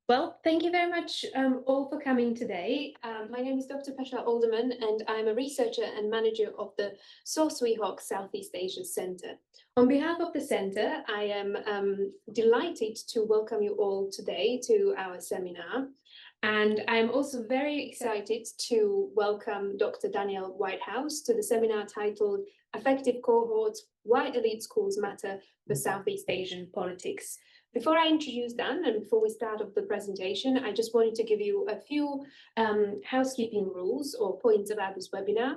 Well, thank you very much all for coming today. My name is Dr. Pesha Alderman, and I'm a researcher and manager of the SEAC Southeast Asia Centre. On behalf of the Centre, I am delighted to welcome you all today to our seminar. And I'm also very excited to welcome Dr. Daniel Whitehouse to the seminar titled Affective Cohorts, Why Elite Schools Matter for Southeast Asian Politics. Before I introduce Dan and before we start off the presentation, I just wanted to give you a few housekeeping rules or points about this webinar.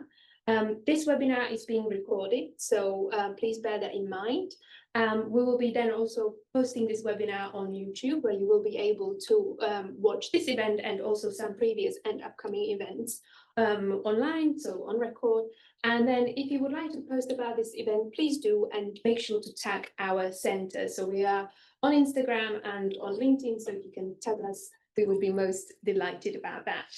This webinar is being recorded, so please bear that in mind. We will be then also posting this webinar on YouTube, where you will be able to watch this event and also some previous and upcoming events online, so on record. And then if you would like to post about this event, please do, and make sure to tag our centre. So we are on Instagram and on LinkedIn, so if you can tag us, we would be most delighted about that.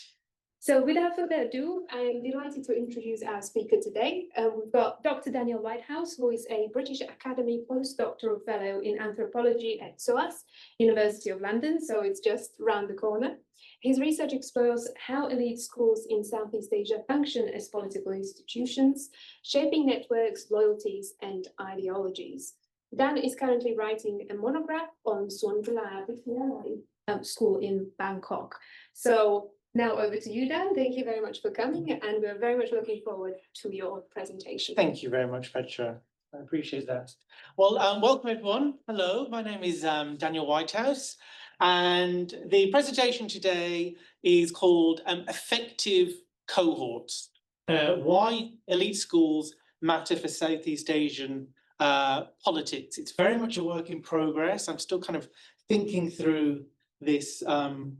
So without further ado, I am delighted to introduce our speaker today. We've got Dr. Daniel Whitehouse, who is a British Academy postdoctoral fellow in anthropology at SOAS, University of London, so it's just round the corner. His research explores how elite schools in Southeast Asia function as political institutions, shaping networks, loyalties, and ideologies. Dan is currently writing a monograph on Suankularb Wittayalai School in Bangkok. So now over to you, Dan. Thank you very much for coming, and we're very much looking forward to your presentation. Thank you very much, Petra. I appreciate that. Well, welcome everyone. Hello, my name is Daniel Whitehouse, and the presentation today is called Affective Cohorts, Why Elite Schools Matter for Southeast Asian Politics. It's very much a work in progress. I'm still kind of thinking through this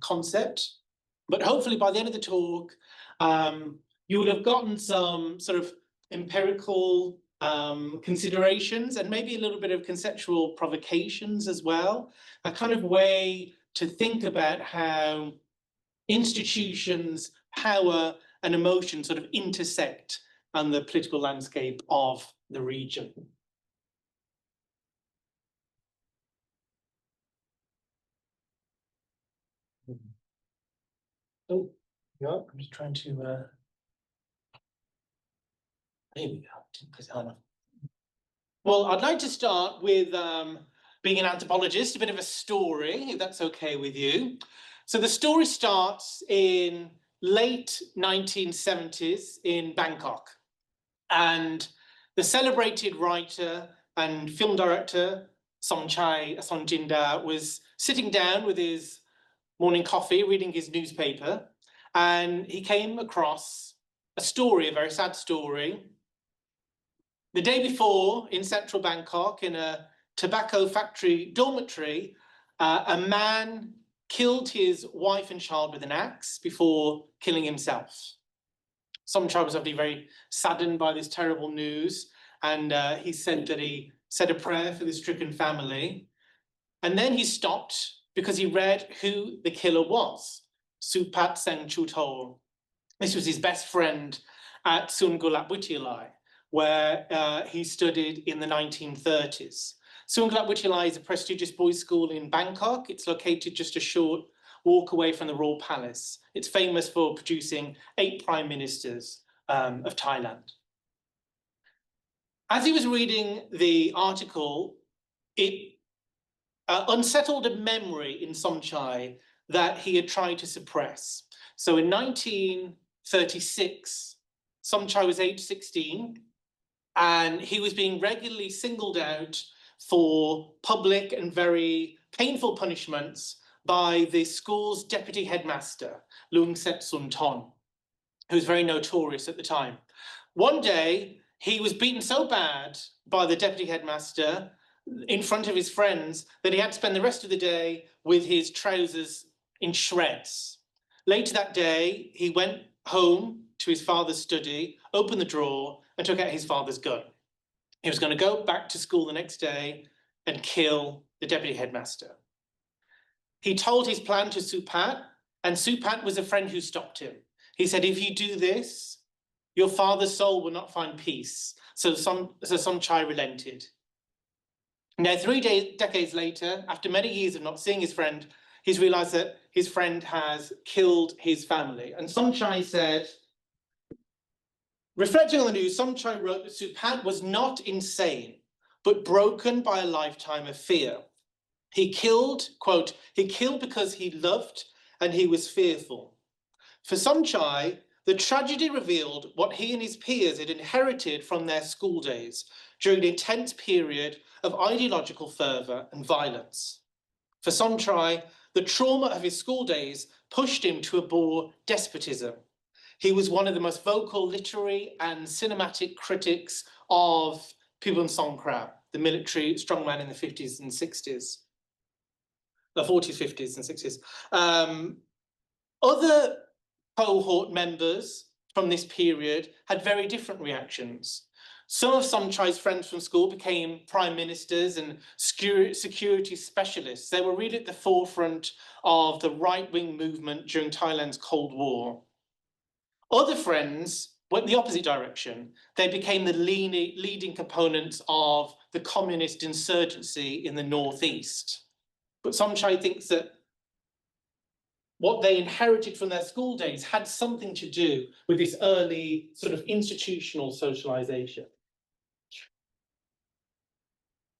concept. But hopefully by the end of the talk, you will have gotten some sort of empirical considerations and maybe a little bit of conceptual provocations as well, a kind of way to think about how institutions, power and emotion sort of intersect on the political landscape of the region. Oh, yeah, I'm just trying to, there we go, didn't put it on. Well, I'd like to start with being an anthropologist, a bit of a story, if that's okay with you. So the story starts in late 1970s in Bangkok. And the celebrated writer and film director, Somchai Songjinda, was sitting down with his morning coffee, reading his newspaper, and he came across a story, a very sad story. The day before, in central Bangkok, in a tobacco factory dormitory, a man killed his wife and child with an axe before killing himself. Somchai was obviously very saddened by this terrible news, and he said that he said a prayer for the stricken family. And then he stopped because he read who the killer was, Supat Sengchutol. This was his best friend at Suankularb Wittayalai, where he studied in the 1930s. Suankularb Wittayalai is a prestigious boys' school in Bangkok. It's located just a short walk away from the Royal Palace. It's famous for producing 8 prime ministers of Thailand. As he was reading the article, it unsettled a memory in Somchai that he had tried to suppress. So in 1936, Somchai was age 16, and he was being regularly singled out for public and very painful punishments by the school's deputy headmaster, Lung Set Sun Ton, who was very notorious at the time. One day, he was beaten so bad by the deputy headmaster in front of his friends that he had to spend the rest of the day with his trousers in shreds. Later that day, he went home to his father's study, opened the drawer, and took out his father's gun. He was going to go back to school the next day and kill the deputy headmaster. He told his plan to Supat, and Supat was a friend who stopped him. He said, if you do this, your father's soul will not find peace. So Somchai relented. Now, 3 decades later, after many years of not seeing his friend, he's realized that his friend has killed his family. And Somchai said, reflecting on the news, Somchai wrote that Supat was not insane, but broken by a lifetime of fear. He killed, quote, he killed because he loved and he was fearful. For Somchai, the tragedy revealed what he and his peers had inherited from their school days during an intense period of ideological fervour and violence. For Somchai, the trauma of his school days pushed him to abhor despotism. He was one of the most vocal literary and cinematic critics of Philippine Songkran, the military strongman in the 50s and 60s. The 40s, 50s, and 60s. Other cohort members from this period had very different reactions. Some of Somchai's friends from school became prime ministers and security specialists. They were really at the forefront of the right-wing movement during Thailand's Cold War. Other friends went the opposite direction. They became the leading components of the communist insurgency in the northeast. But Somchai thinks that what they inherited from their school days had something to do with this early sort of institutional socialization.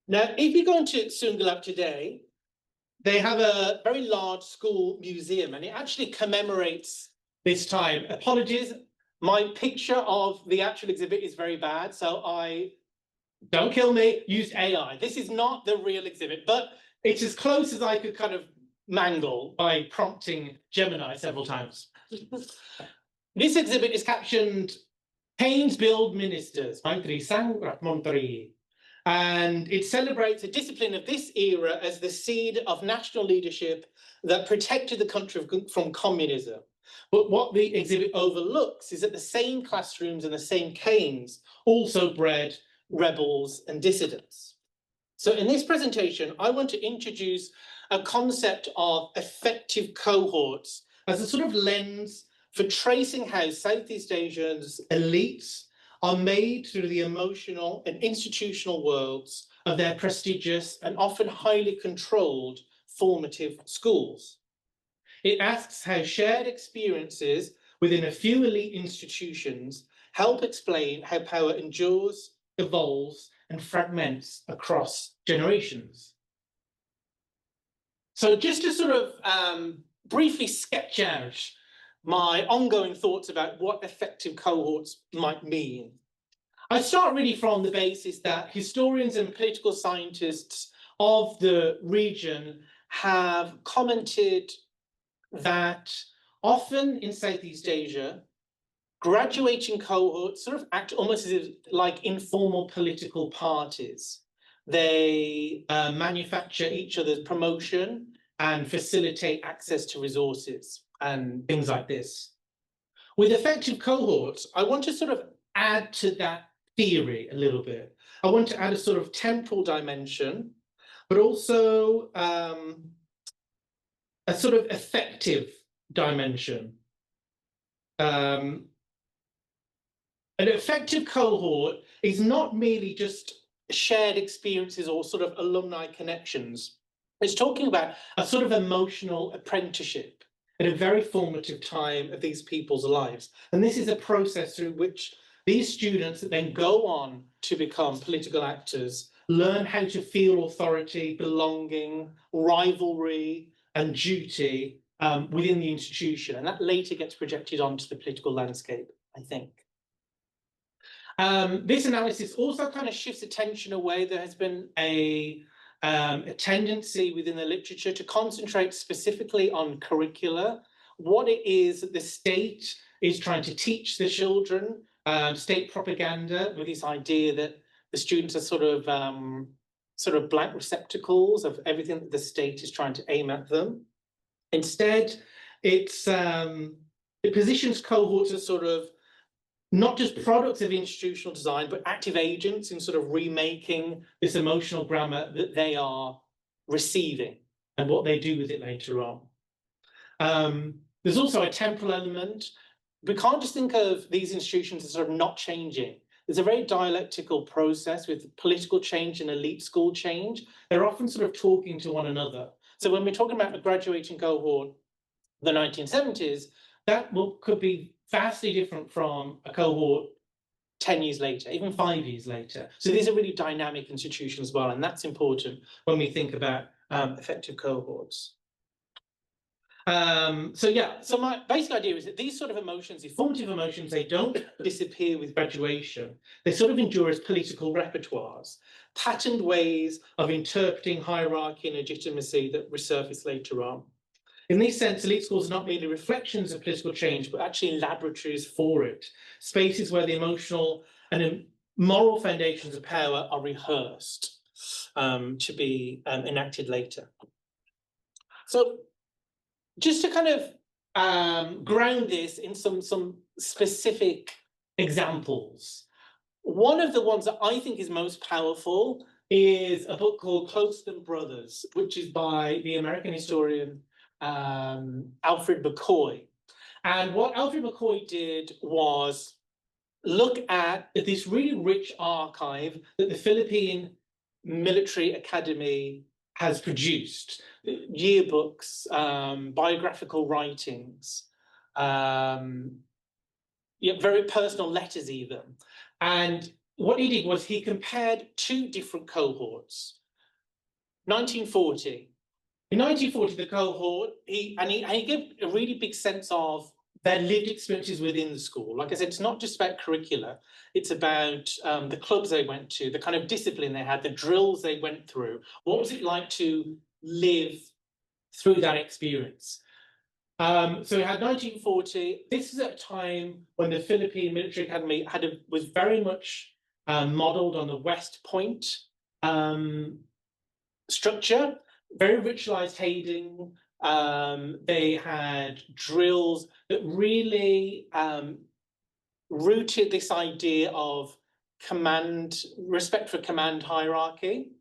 Now, if you go into Suankularb today, they have a very large school museum, and it actually commemorates this time. Apologies, my picture of the actual exhibit is very bad, so don't kill me, used AI. This is not the real exhibit, but it's as close as I could kind of mangle by prompting Gemini several times. This exhibit is captioned Pains Build Ministers, Mantri Sangrat Montri. And it celebrates the discipline of this era as the seed of national leadership that protected the country from communism. But what the exhibit overlooks is that the same classrooms and the same canes also bred rebels and dissidents. So in this presentation, I want to introduce a concept of affective cohorts as a sort of lens for tracing how Southeast Asians' elites are made through the emotional and institutional worlds of their prestigious and often highly controlled formative schools. It asks how shared experiences within a few elite institutions help explain how power endures, evolves, and fragments across generations. So just to sort of briefly sketch out my ongoing thoughts about what affective cohorts might mean. I start really from the basis that historians and political scientists of the region have commented that often in Southeast Asia, graduating cohorts sort of act almost as if like informal political parties. They manufacture each other's promotion and facilitate access to resources and things like this. With affective cohorts, I want to sort of add to that theory a little bit. I want to add a sort of temporal dimension, but also a sort of affective dimension. An affective cohort is not merely just shared experiences or sort of alumni connections. It's talking about a sort of emotional apprenticeship at a very formative time of these people's lives. And this is a process through which these students that then go on to become political actors learn how to feel authority, belonging, rivalry, and duty within the institution. And that later gets projected onto the political landscape, I think. This analysis also kind of shifts attention away. There has been a tendency within the literature to concentrate specifically on curricula, what it is that the state is trying to teach the children, state propaganda with this idea that the students are sort of blank receptacles of everything that the state is trying to aim at them. Instead, it positions cohorts as sort of not just products of institutional design, but active agents in sort of remaking this emotional grammar that they are receiving and what they do with it later on. There's also a temporal element. We can't just think of these institutions as sort of not changing. There's a very dialectical process with political change and elite school change. They're often sort of talking to one another. So when we're talking about a graduating cohort, the 1970s, that could be vastly different from a cohort 10 years later, even 5 years later. So these are really dynamic institutions as well, and that's important when we think about effective cohorts. So my basic idea is that these sort of emotions, these formative emotions, they don't disappear with graduation. They sort of endure as political repertoires, patterned ways of interpreting hierarchy and legitimacy that resurface later on. In this sense, elite schools are not merely reflections of political change, but actually laboratories for it, spaces where the emotional and moral foundations of power are rehearsed to be enacted later. So just to kind of ground this in some specific examples, one of the ones that I think is most powerful is a book called Closer Than Brothers, which is by the American historian Alfred McCoy. And what Alfred McCoy did was look at this really rich archive that the Philippine Military Academy has produced, yearbooks, biographical writings, very personal letters even. And what he did was he compared two different cohorts. 1940. In 1940, the cohort, he gave a really big sense of their lived experiences within the school. Like I said, it's not just about curricula. It's about the clubs they went to, the kind of discipline they had, the drills they went through. What was it like to live through that experience? So we had 1940. This is at a time when the Philippine Military Academy was very much modeled on the West Point structure. Very ritualized hating. They had drills that really rooted this idea of respect for command hierarchy,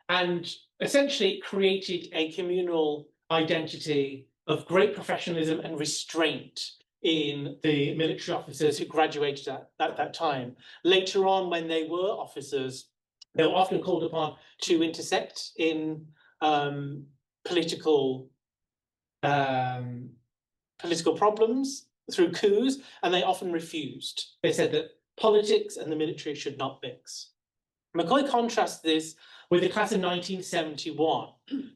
and essentially created a communal identity of great professionalism and restraint in the military officers who graduated at that time. Later on, when they were officers, they were often called upon to intersect in political problems through coups, and they often refused. They said that politics and the military should not mix. McCoy contrasts this with the class of 1971.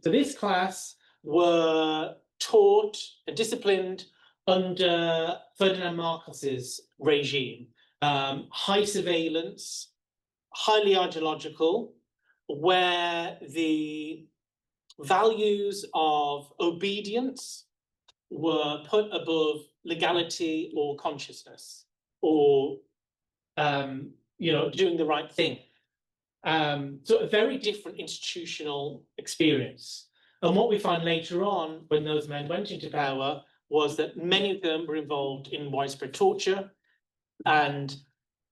So this class were taught and disciplined under Ferdinand Marcos's regime. High surveillance, highly ideological, where the values of obedience were put above legality or consciousness, or doing the right thing. So a very different institutional experience. And what we find later on, when those men went into power, was that many of them were involved in widespread torture, and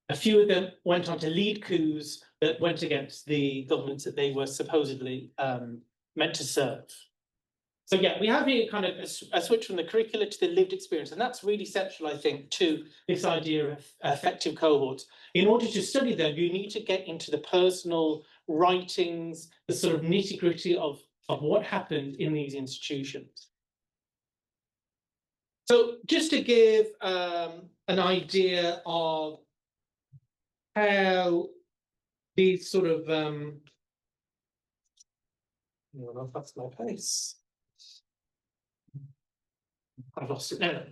a few of them went on to lead coups that went against the governments that they were supposedly meant to serve. So yeah, we have here kind of a switch from the curricula to the lived experience, and that's really central, I think, to this idea of effective cohorts. In order to study them, you need to get into the personal writings, the sort of nitty-gritty of what happened in these institutions. So just to give an idea of how these sort of that's my face. I've lost it now.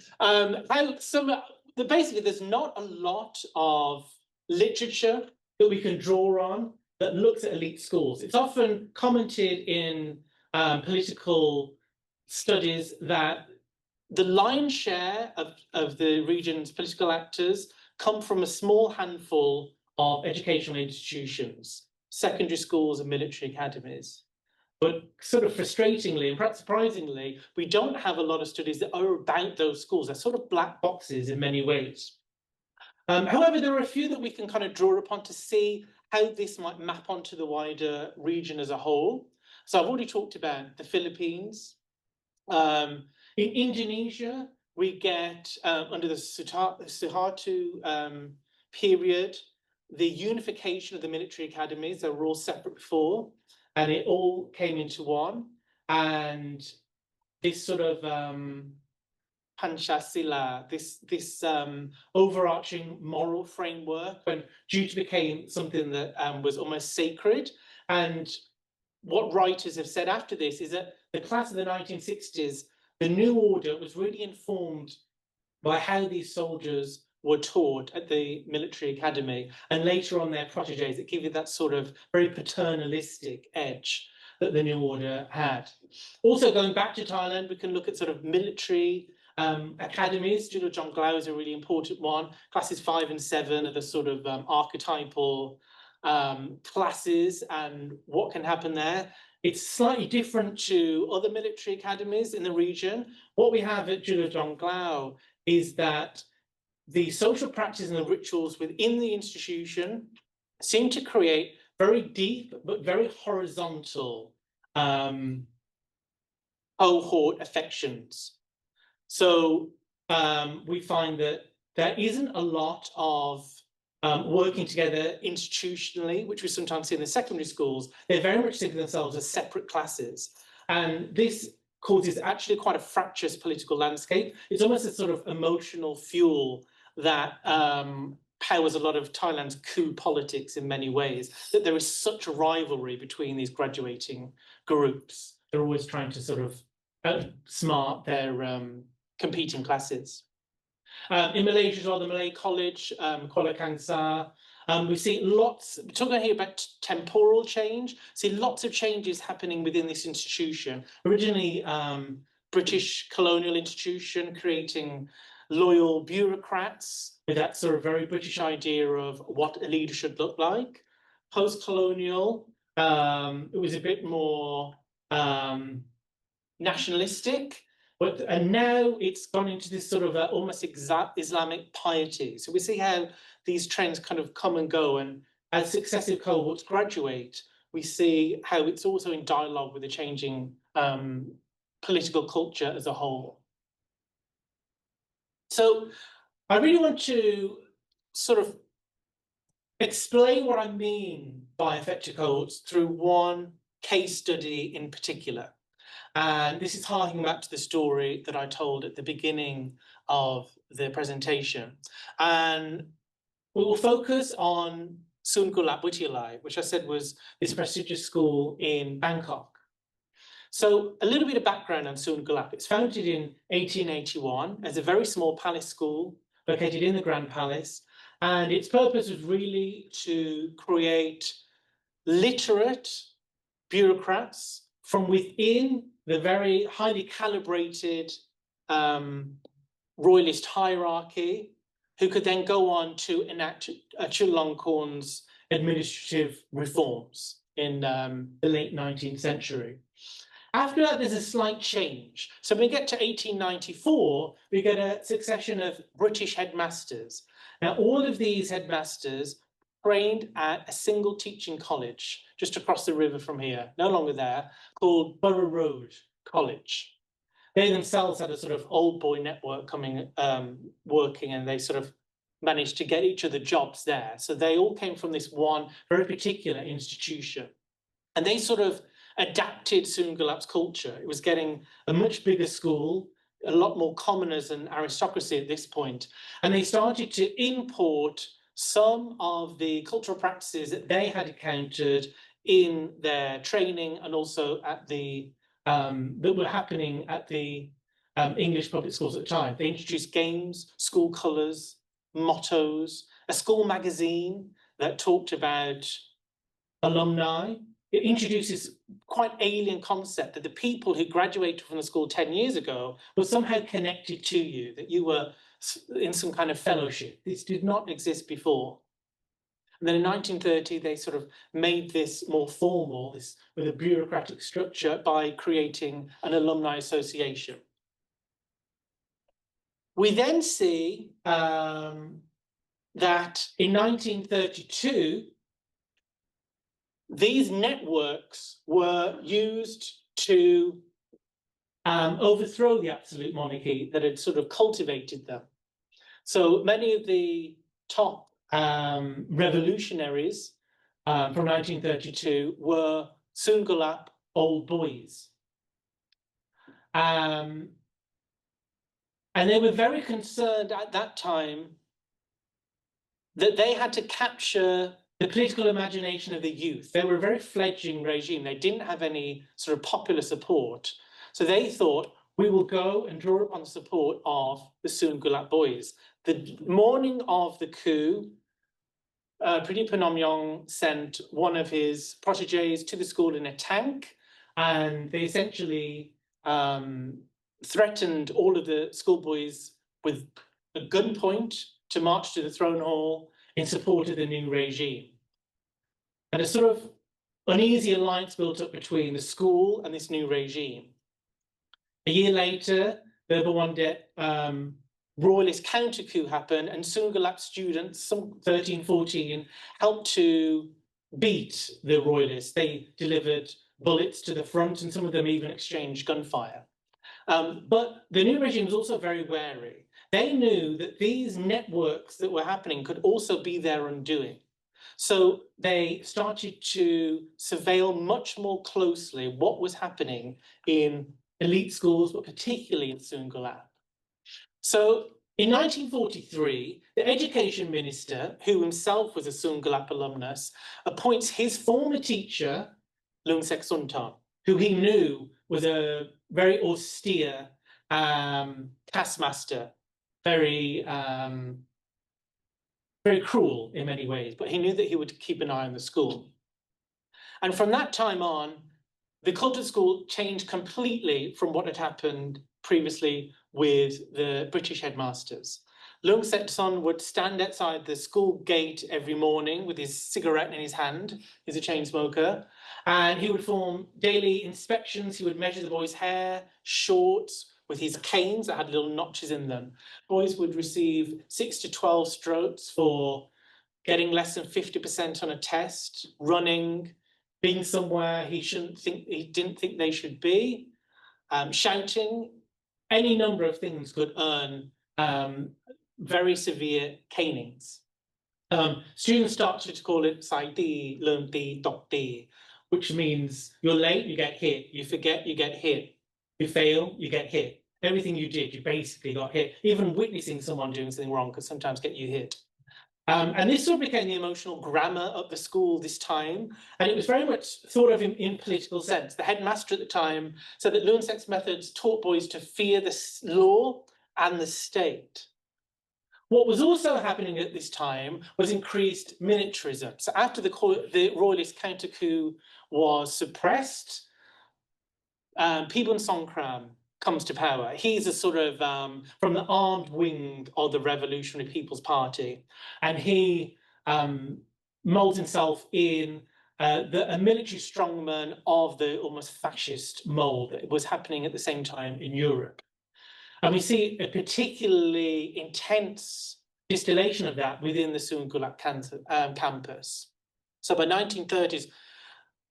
Basically, there's not a lot of literature that we can draw on that looks at elite schools. It's often commented in political studies that the lion's share of the region's political actors come from a small handful of educational institutions, secondary schools and military academies. But sort of frustratingly and perhaps surprisingly, we don't have a lot of studies that are about those schools. They're sort of black boxes in many ways. However, there are a few that we can kind of draw upon to see how this might map onto the wider region as a whole. So I've already talked about the Philippines. In Indonesia, we get, under the Suharto period, the unification of the military academies. They were all separate before, and it all came into one. and this sort of Panchasila, this overarching moral framework, when duty became something that was almost sacred. And what writers have said after this is that the class of the 1960s, the new order was really informed by how these soldiers were taught at the military academy, and later on their proteges, that give you that sort of very paternalistic edge that the new order had. Also, going back to Thailand, we can look at sort of military academies. Jongglao is a really important one. Classes 5 and 7 are the sort of archetypal classes, and what can happen there. It's slightly different to other military academies in the region. What we have at Jongglao is that the social practices and the rituals within the institution seem to create very deep but very horizontal cohort affections. So we find that there isn't a lot of working together institutionally, which we sometimes see in the secondary schools. They very much think of themselves as separate classes. And this causes actually quite a fractious political landscape. It's almost a sort of emotional fuel that powers a lot of Thailand's coup politics in many ways, that there is such a rivalry between these graduating groups. They're always trying to sort of outsmart their competing classes. In Malaysia as well, the Malay College, Kuala Kangsar, we see lots, we're talking here about temporal change, see lots of changes happening within this institution. Originally, British colonial institution, creating loyal bureaucrats with that sort of very British idea of what a leader should look like. Post-colonial, it was a bit more nationalistic, and now it's gone into this sort of almost Islamic piety. So we see how these trends kind of come and go, and as successive cohorts graduate, we see how it's also in dialogue with the changing political culture as a whole. So I really want to sort of explain what I mean by affective cohorts through one case study in particular. And this is harking back to the story that I told at the beginning of the presentation. And we will focus on Suankularb Wittayalai, which I said was this prestigious school in Bangkok. So a little bit of background on Suankularb. It's founded in 1881 as a very small palace school located in the Grand Palace. And its purpose was really to create literate bureaucrats from within the very highly calibrated royalist hierarchy, who could then go on to enact Chulalongkorn's administrative reforms in the late 19th century. After that, there's a slight change. So when we get to 1894, we get a succession of British headmasters. Now, all of these headmasters trained at a single teaching college just across the river from here, no longer there, called Borough Road College. They themselves had a sort of old boy network working, and they sort of managed to get each other jobs there. So they all came from this one very particular institution. And they sort of adapted Suankular's culture. It was getting a much bigger school, a lot more commoners and aristocracy at this point. And they started to import some of the cultural practices that they had encountered in their training, and also at the that were happening at the English public schools at the time. They introduced games, school colours, mottos, a school magazine that talked about alumni. It introduces quite alien concept that the people who graduated from the school 10 years ago were somehow connected to you, that you were in some kind of fellowship. This did not exist before. And then in 1930, they sort of made this more formal, this with a bureaucratic structure, by creating an alumni association. We then see that in 1932, these networks were used to overthrow the absolute monarchy that had sort of cultivated them. So many of the top revolutionaries from 1932 were Suankularb old boys. And they were very concerned at that time that they had to capture the political imagination of the youth. They were a very fledgling regime. They didn't have any sort of popular support. So they thought, we will go and draw upon the support of the Suankularb boys. The morning of the coup, Pradip Phnomyong sent one of his proteges to the school in a tank, and they essentially threatened all of the schoolboys with a gunpoint to march to the throne hall in support of the new regime. And a sort of uneasy alliance built up between the school and this new regime. A year later, the Rwanda royalist counter coup happened, and Suankularb students, some 13, 14, helped to beat the royalists. They delivered bullets to the front, and some of them even exchanged gunfire. But the new regime was also very wary. They knew that these networks that were happening could also be their undoing. So they started to surveil much more closely what was happening in elite schools, but particularly in Suankularb. So in 1943, the education minister, who himself was a Suankularb alumnus, appoints his former teacher, Leung Suntan, who he knew was a very austere taskmaster, very cruel in many ways, but he knew that he would keep an eye on the school. And from that time on, the culture of school changed completely from what had happened previously with the British headmasters. Leung Suntan would stand outside the school gate every morning with his cigarette in his hand. He's a chain smoker. And he would perform daily inspections. He would measure the boys' hair, shorts, with his canes that had little notches in them. Boys would receive 6 to 12 strokes for getting less than 50% on a test, running, being somewhere he didn't think they should be, shouting. Any number of things could earn very severe canings. Students started to call it sai ti, learn ti, tok ti, which means you're late, you get hit. You forget, you get hit. You fail, you get hit. Everything you did, you basically got hit. Even witnessing someone doing something wrong could sometimes get you hit. And this sort of became the emotional grammar of the school this time. And it was very much thought of in political sense. The headmaster at the time said that Leung Suntan's methods taught boys to fear the law and the state. What was also happening at this time was increased militarism. So after the royalist counter coup was suppressed, Pibun Songkram comes to power. He's a sort of from the armed wing of the Revolutionary People's Party, and he molds himself in a military strongman of the almost fascist mold that was happening at the same time in Europe. And we see a particularly intense distillation of that within the Suankularb campus. So by 1930s,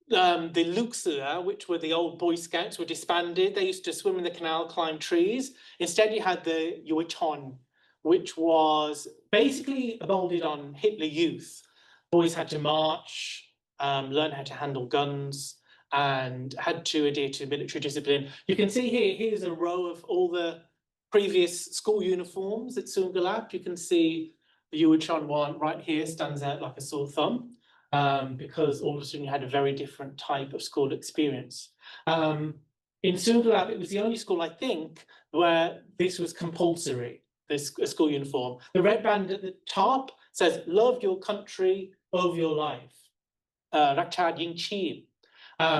the Luxia, which were the old Boy Scouts, were disbanded. They used to swim in the canal, climb trees. Instead, you had the Yuichon, which was basically molded on Hitler Youth. Boys had to march, learn how to handle guns, and had to adhere to military discipline. You can see here's a row of all the previous school uniforms at Suankularb. You can see the Yuichon one right here stands out like a sore thumb. Because all of a sudden you had a very different type of school experience. In Suankularb, it was the only school, I think, where this was compulsory, this school uniform. The red band at the top says, love your country over your life. Rakcha Ying Chi.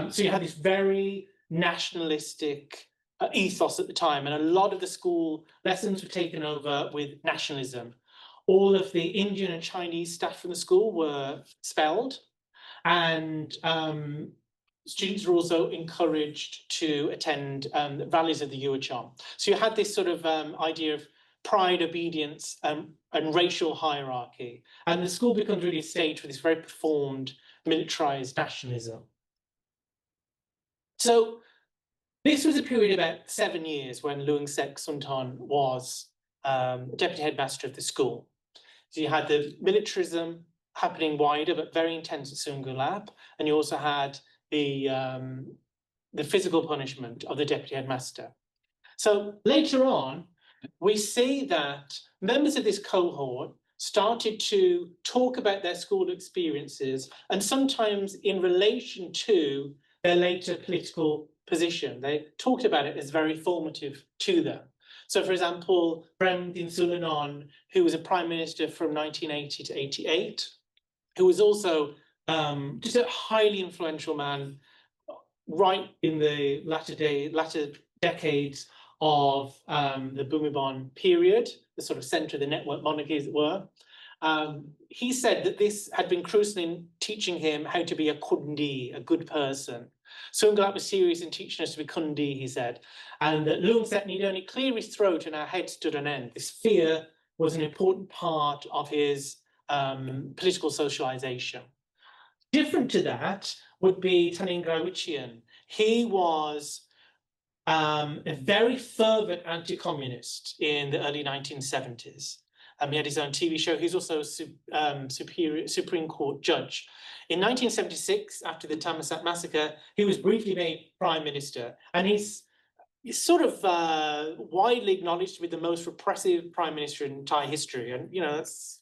So you had this very nationalistic ethos at the time, and a lot of the school lessons were taken over with nationalism. All of the Indian and Chinese staff from the school were expelled, and students were also encouraged to attend the rallies of the Yuichon. So you had this sort of idea of pride, obedience, and racial hierarchy. And the school becomes really a stage for this very performed, militarized nationalism. So this was a period of about 7 years when Leung Suntan was deputy headmaster of the school. So you had the militarism happening wider, but very intense at Suankularb, and you also had the physical punishment of the deputy headmaster. So later on, we see that members of this cohort started to talk about their school experiences, and sometimes in relation to their later political position. They talked about it as very formative to them. So, for example, Prem Tinsulanon, who was a prime minister from 1980 to 88, who was also just a highly influential man right in the latter decades of the Bumibon period, the sort of centre of the network monarchy, as it were. He said that this had been crucial in teaching him how to be a kundi, a good person. Suankularb was serious in teaching us to be kundi, he said, and that Lungset need only clear his throat and our head stood on end. This fear was an important part of his political socialisation. Different to that would be Taningrai Wichian. He was a very fervent anti-communist in the early 1970s. He had his own TV show. He's also a Supreme Court judge. In 1976, after the Thammasat massacre, he was briefly made prime minister, and he's sort of widely acknowledged to be the most repressive prime minister in Thai history. And that's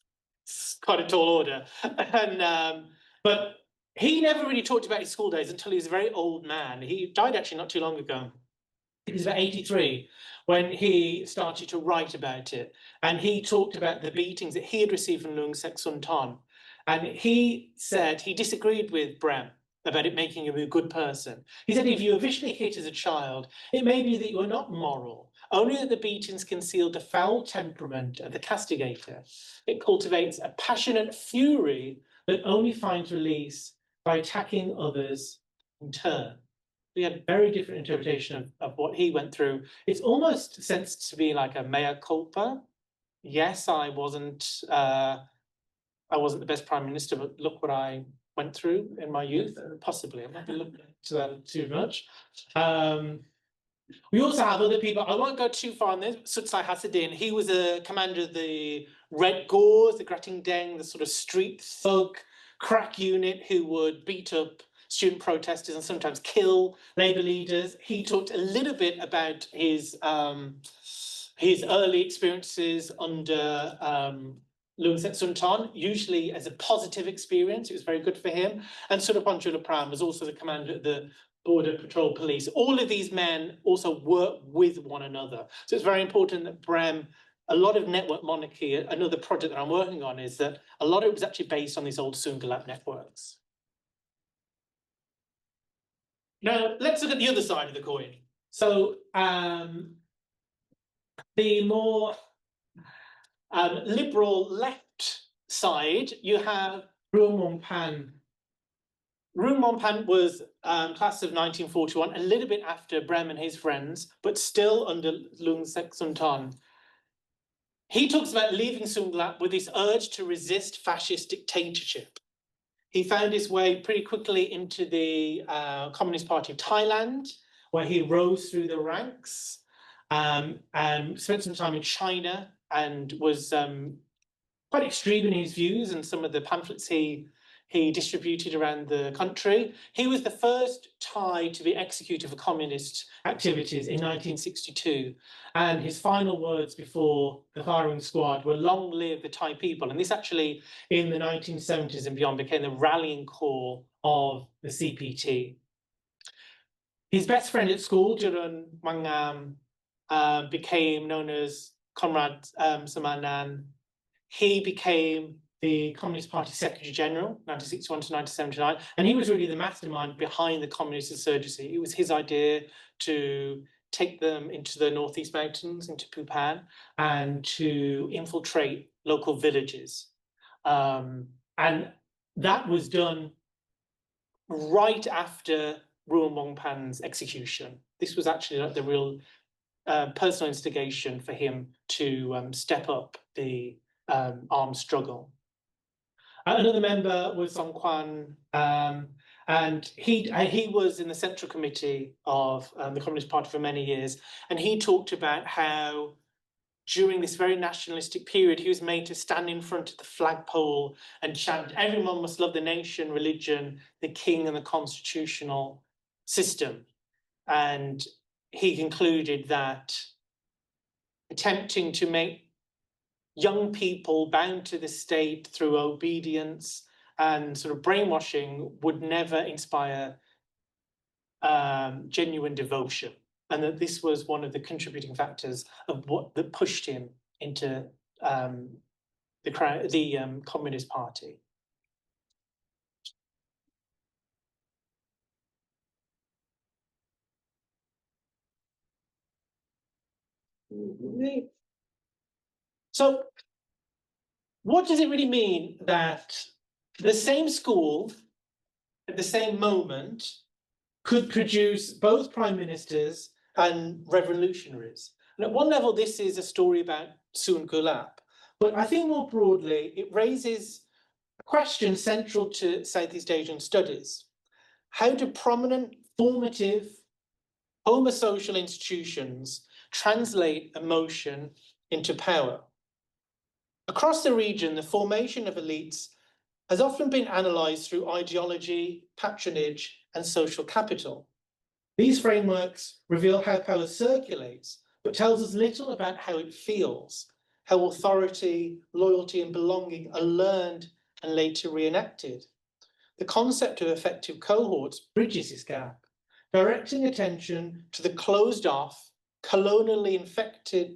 quite a tall order. And but he never really talked about his school days until he was a very old man. He died actually not too long ago. He was about 83 when he started to write about it. And he talked about the beatings that he had received from Lung Sek Sun Ton. And he said he disagreed with Brem about it making him a good person. He said, if you were viciously hit as a child, it may be that you are not moral, only that the beatings concealed the foul temperament of the castigator. It cultivates a passionate fury that only finds release by attacking others in turn. We had a very different interpretation of what he went through. It's almost sensed to be like a mea culpa. Yes, I wasn't the best prime minister, but look what I went through in my youth. Possibly, I might be looking into that too much. We also have other people. I won't go too far on this. Sutsai Hasidin, he was a commander of the Red Gauze, the Gratting Deng, the sort of street thug crack unit who would beat up student protesters and sometimes kill Labour leaders. He talked a little bit about his early experiences under Lung Sek Sun Ton, usually as a positive experience. It was very good for him. And Surapon Chulapram was also the commander of the Border Patrol Police. All of these men also work with one another. So it's very important that Brem, a lot of network monarchy, another project that I'm working on, is that a lot of it was actually based on these old Suankularb networks. Now, let's look at the other side of the coin. So the more liberal left side, you have Ruang Mongpan. Ruang Mongpan was class of 1941, a little bit after Brem and his friends, but still under Lung Sek Sun Ton. He talks about leaving Suankularb with this urge to resist fascist dictatorship. He found his way pretty quickly into the Communist Party of Thailand, where he rose through the ranks and spent some time in China and was quite extreme in his views and some of the pamphlets he distributed around the country. He was the first Thai to be executed for communist activities in 1962. And his final words before the firing squad were, "Long live the Thai people." And this actually, in the 1970s and beyond, became the rallying call of the CPT. His best friend at school, Jurun Mangam, became known as Comrade Samanan. He became the Communist Party Secretary General, 1961 to 1979, and he was really the mastermind behind the communist insurgency. It was his idea to take them into the Northeast Mountains, into Phupan, and to infiltrate local villages. And that was done right after Ruang Mongpan's execution. This was actually like the real personal instigation for him to step up the armed struggle. Another member was Song Kwan, and he was in the Central Committee of the Communist Party for many years, and he talked about how during this very nationalistic period, he was made to stand in front of the flagpole and chant, "Everyone must love the nation, religion, the king, and the constitutional system." And he concluded that attempting to make young people bound to the state through obedience and sort of brainwashing would never inspire genuine devotion, and that this was one of the contributing factors of what that pushed him into the Communist Party. So, what does it really mean that the same school at the same moment could produce both prime ministers and revolutionaries? And at one level, this is a story about Suankularb, but I think more broadly, it raises a question central to Southeast Asian studies. How do prominent, formative, homosocial institutions translate emotion into power? Across the region, the formation of elites has often been analysed through ideology, patronage, and social capital. These frameworks reveal how power circulates, but tells us little about how it feels, how authority, loyalty, and belonging are learned and later reenacted. The concept of affective cohorts bridges this gap, directing attention to the closed-off, colonially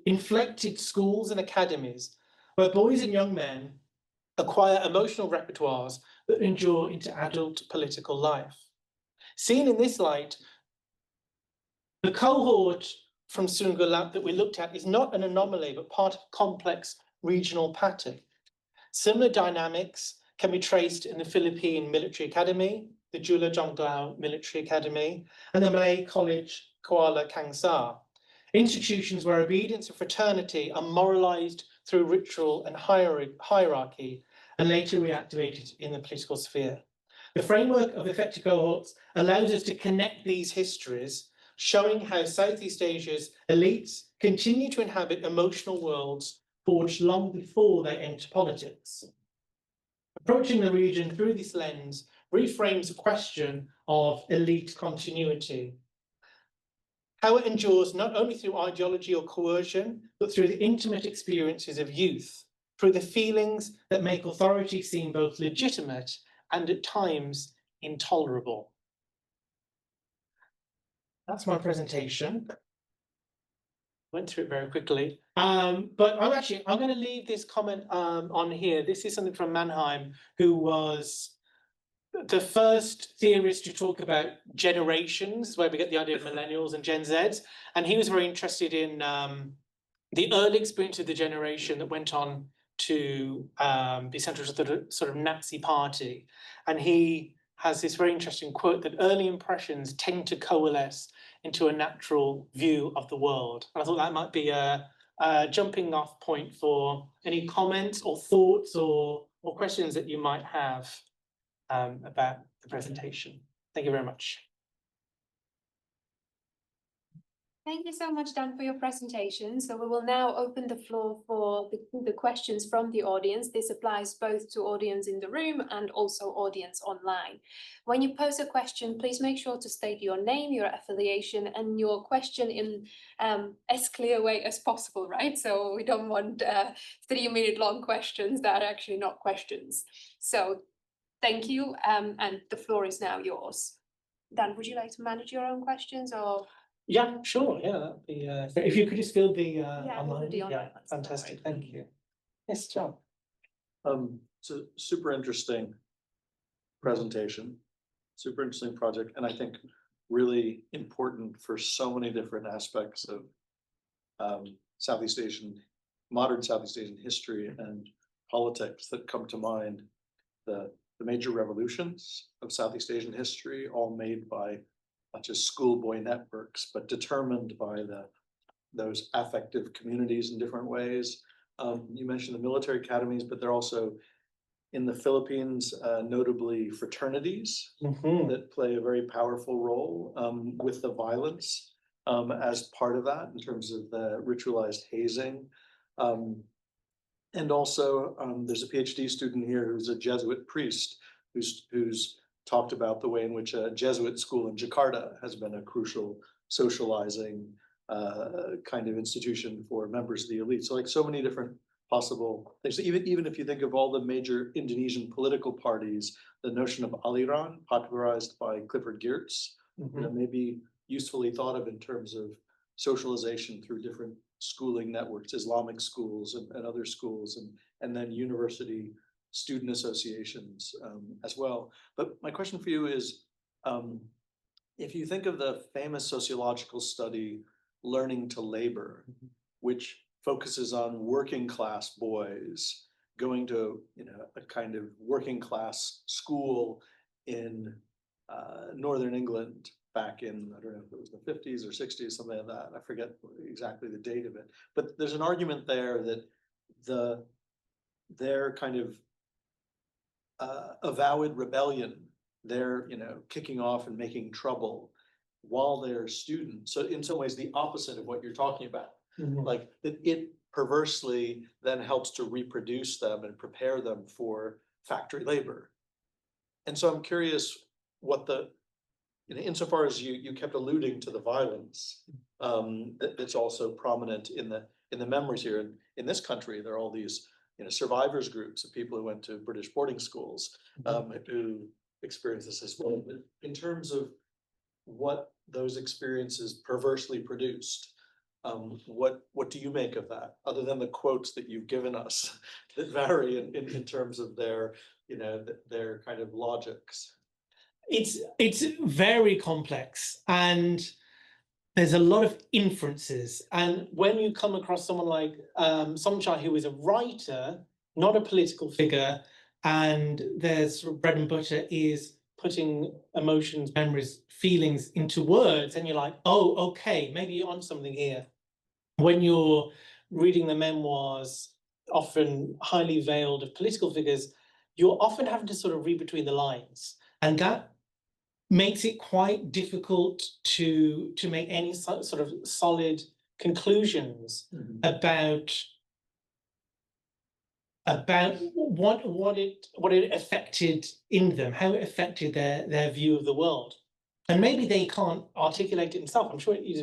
inflected schools and academies, where boys and young men acquire emotional repertoires that endure into adult political life. Seen in this light, the cohort from Suankularb that we looked at is not an anomaly, but part of a complex regional pattern. Similar dynamics can be traced in the Philippine Military Academy, the Jula Jonglao Military Academy, and the Malay College Kuala Kangsar, institutions where obedience and fraternity are moralized through ritual and hierarchy, and later reactivated in the political sphere. The framework of affective cohorts allows us to connect these histories, showing how Southeast Asia's elites continue to inhabit emotional worlds forged long before they enter politics. Approaching the region through this lens reframes the question of elite continuity. How it endures not only through ideology or coercion, but through the intimate experiences of youth, through the feelings that make authority seem both legitimate and at times intolerable. That's my presentation. Went through it very quickly. But I'm going to leave this comment on here. This is something from Mannheim, who was the first theorist to talk about generations, where we get the idea of millennials and Gen Zs. And he was very interested in the early experience of the generation that went on to be central to the sort of Nazi party. And he has this very interesting quote that early impressions tend to coalesce into a natural view of the world. And I thought that might be a jumping off point for any comments or thoughts or questions that you might have about the presentation. Thank you very much. Thank you so much, Dan, for your presentation. So we will now open the floor for the questions from the audience. This applies both to audience in the room and also audience online. When you pose a question, please make sure to state your name, your affiliation, and your question in as clear a way as possible, right? So we don't want 3-minute long questions that are actually not questions. So thank you, and the floor is now yours. Dan, would you like to manage your own questions or? Yeah, sure. Yeah, that'd be. If you could just fill the online. Yeah, fantastic. Thank you. Yes, John. It's a super interesting presentation, super interesting project, and I think really important for so many different aspects of Southeast Asian, modern Southeast Asian history and politics that come to mind. The major revolutions of Southeast Asian history, all made by not just schoolboy networks, but determined by those affective communities in different ways. You mentioned the military academies, but they're also in the Philippines, notably fraternities that play a very powerful role with the violence as part of that in terms of the ritualized hazing. And also there's a PhD student here who's a Jesuit priest who's talked about the way in which a Jesuit school in Jakarta has been a crucial socializing kind of institution for members of the elite. So like so many different possible things. So even if you think of all the major Indonesian political parties, the notion of aliran, popularized by Clifford Geertz, you know, maybe usefully thought of in terms of socialization through different schooling networks, Islamic schools and other schools, and then university student associations as well. But my question for you is, if you think of the famous sociological study, Learning to Labor, which focuses on working class boys going to, you know, a kind of working class school in Northern England back in, I don't know if it was the 50s or 60s, something like that. I forget exactly the date of it. But there's an argument there that their kind of avowed rebellion, they're, you know, kicking off and making trouble while they're students. So in some ways, the opposite of what you're talking about. Like that it perversely then helps to reproduce them and prepare them for factory labor. And so I'm curious what the, you know, insofar as you kept alluding to the violence that's also prominent in the memories here. And in this country, there are all these, you know, survivors groups of people who went to British boarding schools who experience this as well. But in terms of what those experiences perversely produced, what do you make of that, other than the quotes that you've given us that vary in terms of their, you know, their kind of logics? It's very complex, and there's a lot of inferences. And when you come across someone like Somchai, who is a writer, not a political figure, and their sort of bread and butter is putting emotions, memories, feelings into words, and you're like, oh, okay, maybe you're on something here. When you're reading the memoirs, often highly veiled, of political figures, you're often having to sort of read between the lines. And that makes it quite difficult to make any sort of solid conclusions about what it affected in them, how it affected their view of the world. And maybe they can't articulate it themselves. I'm sure it is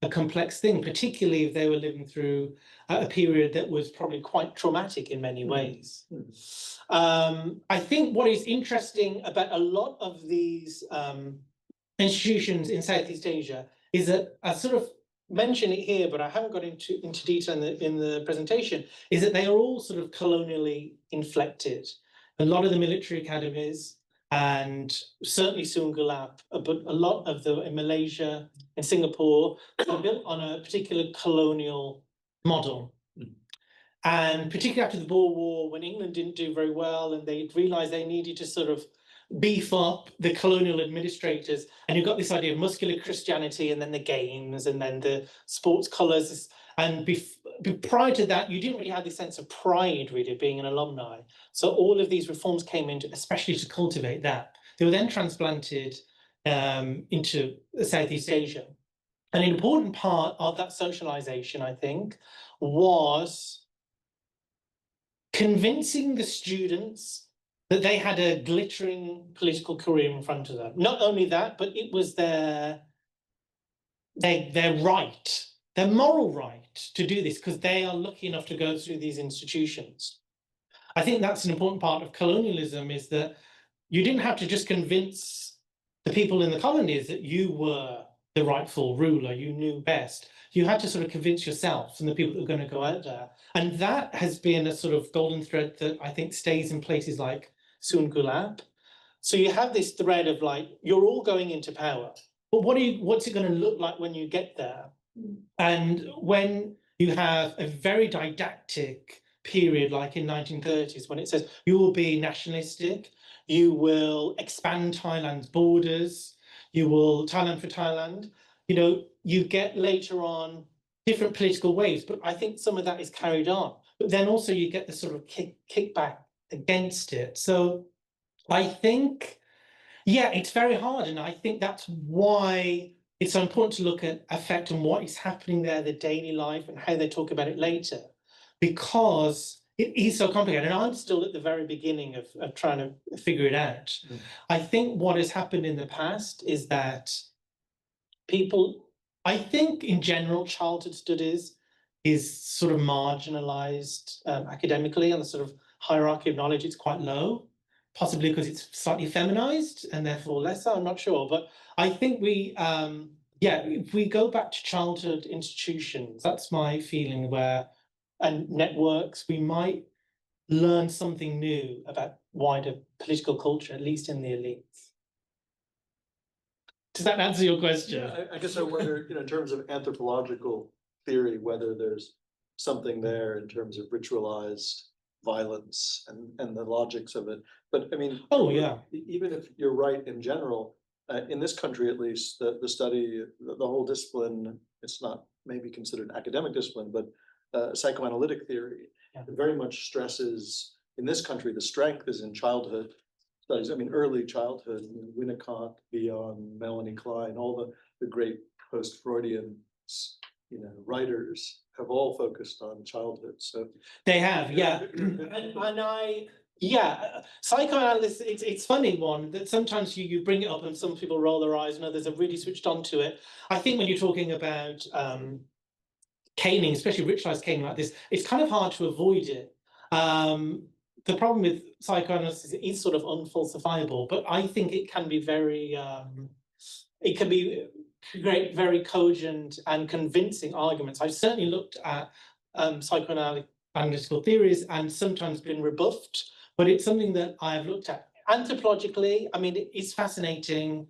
a complex thing, particularly if they were living through a period that was probably quite traumatic in many ways. I think what is interesting about a lot of these institutions in Southeast Asia is that I sort of mention it here, but I haven't got into detail in the presentation, is that they are all sort of colonially inflected. A lot of the military academies, and certainly Suankularb, but a lot of them in Malaysia and Singapore are built on a particular colonial model. And particularly after the Boer War, when England didn't do very well and they realized they needed to sort of beef up the colonial administrators, and you've got this idea of muscular Christianity, and then the games, and then the sports colours. And prior to that, you didn't really have this sense of pride, really, being an alumni. So all of these reforms came into, especially to cultivate that. They were then transplanted into Southeast Asia. And an important part of that socialization, I think, was convincing the students that they had a glittering political career in front of them. Not only that, but it was their right, their moral right to do this, because they are lucky enough to go through these institutions. I think that's an important part of colonialism, is that you didn't have to just convince the people in the colonies that you were the rightful ruler, you knew best. You had to sort of convince yourself and the people that were going to go out there. And that has been a sort of golden thread that I think stays in places like Suankularb. So you have this thread of like, you're all going into power, but what's it going to look like when you get there? And when you have a very didactic period like in 1930s, when it says you will be nationalistic, you will expand Thailand's borders, you will Thailand for Thailand, you know, you get later on different political waves, but I think some of that is carried on. But then also you get the sort of kickback against it. So I think, yeah, it's very hard. And I think that's why it's so important to look at affect and what is happening there, the daily life, and how they talk about it later, because it is so complicated. And I'm still at the very beginning of trying to figure it out. I think what has happened in the past is that people, I think in general, childhood studies is sort of marginalized academically, and the sort of hierarchy of knowledge is quite low, possibly because it's slightly feminized and therefore lesser, I'm not sure. But I think if we go back to childhood institutions, that's my feeling, and networks, we might learn something new about wider political culture, at least in the elites. Does that answer your question? Yeah, I guess I wonder, in terms of anthropological theory, whether there's something there in terms of ritualized violence and the logics of it. But I mean, oh yeah, even if you're right in general, in this country at least, the study, the whole discipline, it's not maybe considered an academic discipline, but psychoanalytic theory very much stresses, in this country, the strength is in childhood studies. I mean, early childhood, Winnicott, Bion, Melanie Klein, all the great post-Freudian, writers have all focused on childhood. So they have, yeah. Psychoanalysis, it's funny one that sometimes you bring it up and some people roll their eyes and others are really switched on to it. I think when you're talking about caning, especially ritualized caning like this, it's kind of hard to avoid it. The problem with psychoanalysis is sort of unfalsifiable, but I think it can be very, it can be create very cogent and convincing arguments. I've certainly looked at psychoanalytical theories and sometimes been rebuffed, but it's something that I've looked at. Anthropologically, I mean, it's fascinating.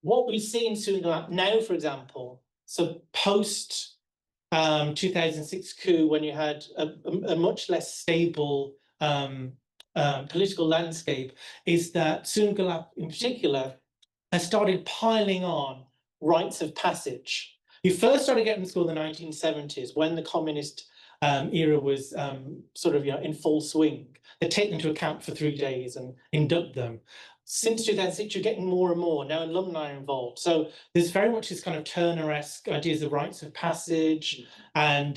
What we see in Suankularb now, for example, so post 2006 coup, when you had a much less stable political landscape, is that Suankularb in particular has started piling on rites of passage. You first started getting to school in the 1970s when the communist era was sort of in full swing. They take them to account for 3 days and induct them. Since 2006, you're getting more and more. Now alumni are involved. So there's very much this kind of Turner-esque ideas of rites of passage and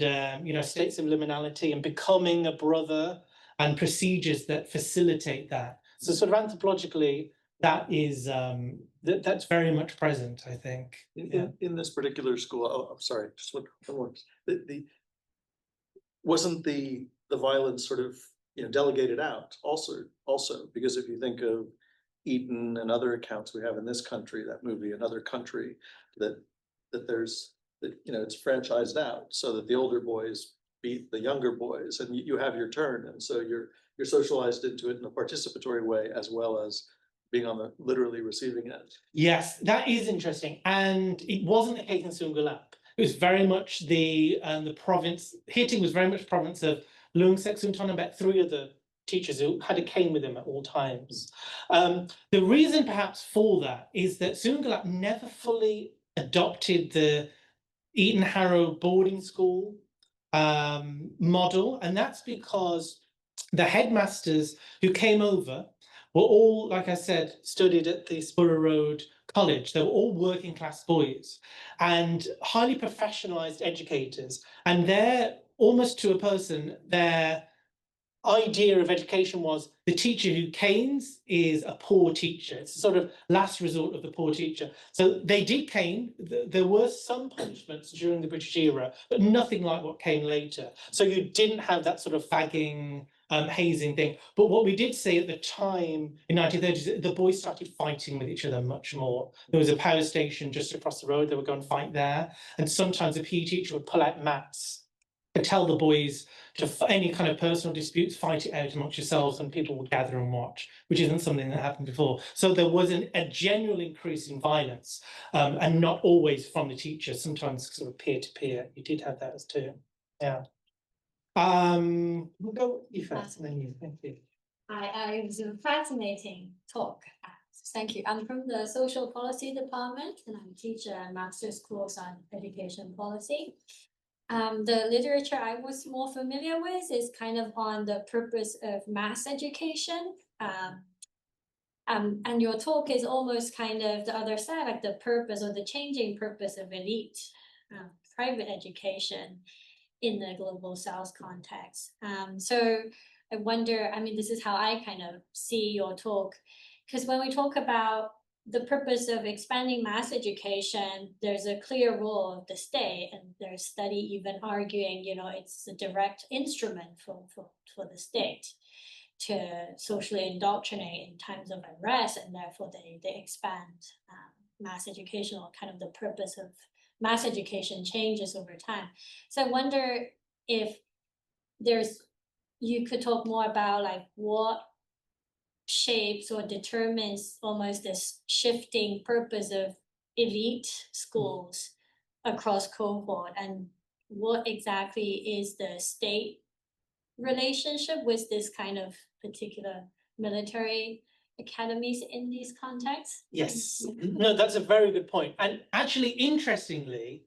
states of liminality and becoming a brother and procedures that facilitate that. So sort of anthropologically, that is that's very much present, I think. In this particular school, I'm sorry, just one more. Wasn't the violence sort of delegated out also because if you think of Eton and other accounts we have in this country, that movie, Another Country, that there's it's franchised out so that the older boys beat the younger boys and you have your turn, and so you're socialized into it in a participatory way as well as being on the literally receiving end. Yes, that is interesting, and it wasn't the case in Suankularb. It was very much the province. Hitting was very much province of Lung Sek Sunton and about 3 other teachers who had a cane with him at all times. The reason perhaps for that is that Suankularb never fully adopted the Eton Harrow boarding school model, and that's because the headmasters who came over were all, like I said, studied at the Spurrow Road College. They were all working class boys and highly professionalized educators. And they're almost to a person, their idea of education was the teacher who canes is a poor teacher. It's a sort of last resort of the poor teacher. So they did cane. There were some punishments during the British era, but nothing like what came later. So you didn't have that sort of fagging, hazing thing. But what we did see at the time in 1930s, the boys started fighting with each other much more. There was a power station just across the road. They would go and fight there. And sometimes the PE teacher would pull out mats and tell the boys to any kind of personal disputes, fight it out amongst yourselves, and people would gather and watch, which isn't something that happened before. So there was a general increase in violence, and not always from the teacher, sometimes sort of peer-to-peer. You did have that as too. Yeah. We'll go Aoife, and then you. Thank you. It was a fascinating talk. Thank you. I'm from the Social Policy Department, and I teach a master's course on education policy. The literature I was more familiar with is kind of on the purpose of mass education. And your talk is almost kind of the other side, like the purpose or the changing purpose of elite private education in the global South context. So I wonder, I mean, this is how I kind of see your talk, because when we talk about the purpose of expanding mass education, there's a clear role of the state, and there's study even arguing, it's a direct instrument for the state to socially indoctrinate in times of unrest, and therefore they expand mass education, or kind of the purpose of mass education changes over time. So I wonder if you could talk more about like what shapes or determines almost this shifting purpose of elite schools across cohort, and what exactly is the state relationship with this kind of particular military academies in these contexts? Yes, no, that's a very good point. And actually, interestingly,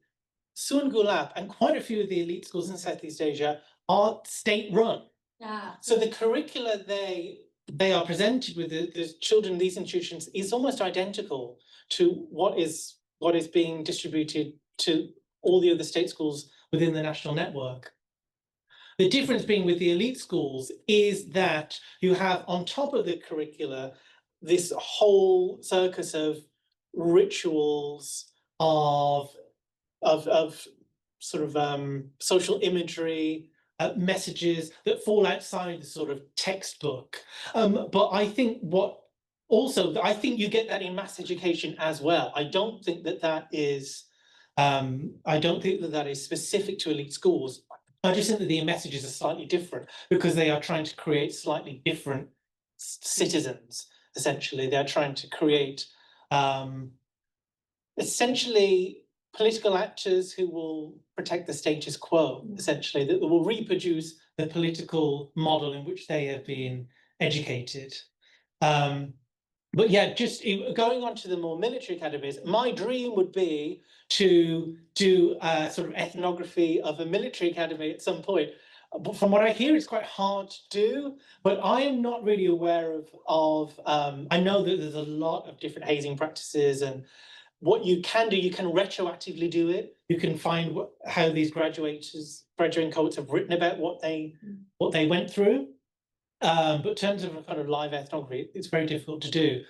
Suankularb and quite a few of the elite schools in Southeast Asia are state-run. So the curricula they are presented with the children in these institutions is almost identical to what is being distributed to all the other state schools within the national network. The difference being with the elite schools is that you have on top of the curricula this whole circus of rituals of sort of social imagery, messages that fall outside the sort of textbook. But I think I think you get that in mass education as well. I don't think that is specific to elite schools. I just think that the messages are slightly different because they are trying to create slightly different citizens. Essentially, they're trying to create essentially political actors who will protect the status quo, essentially, that will reproduce the political model in which they have been educated. But yeah, just going on to the more military academies, my dream would be to do a sort of ethnography of a military academy at some point. But from what I hear, it's quite hard to do, but I am not really aware of I know that there's a lot of different hazing practices, and what you can do, you can retroactively do it. You can find how these graduating cohorts have written about what they went through. But in terms of a kind of live ethnography, it's very difficult to do.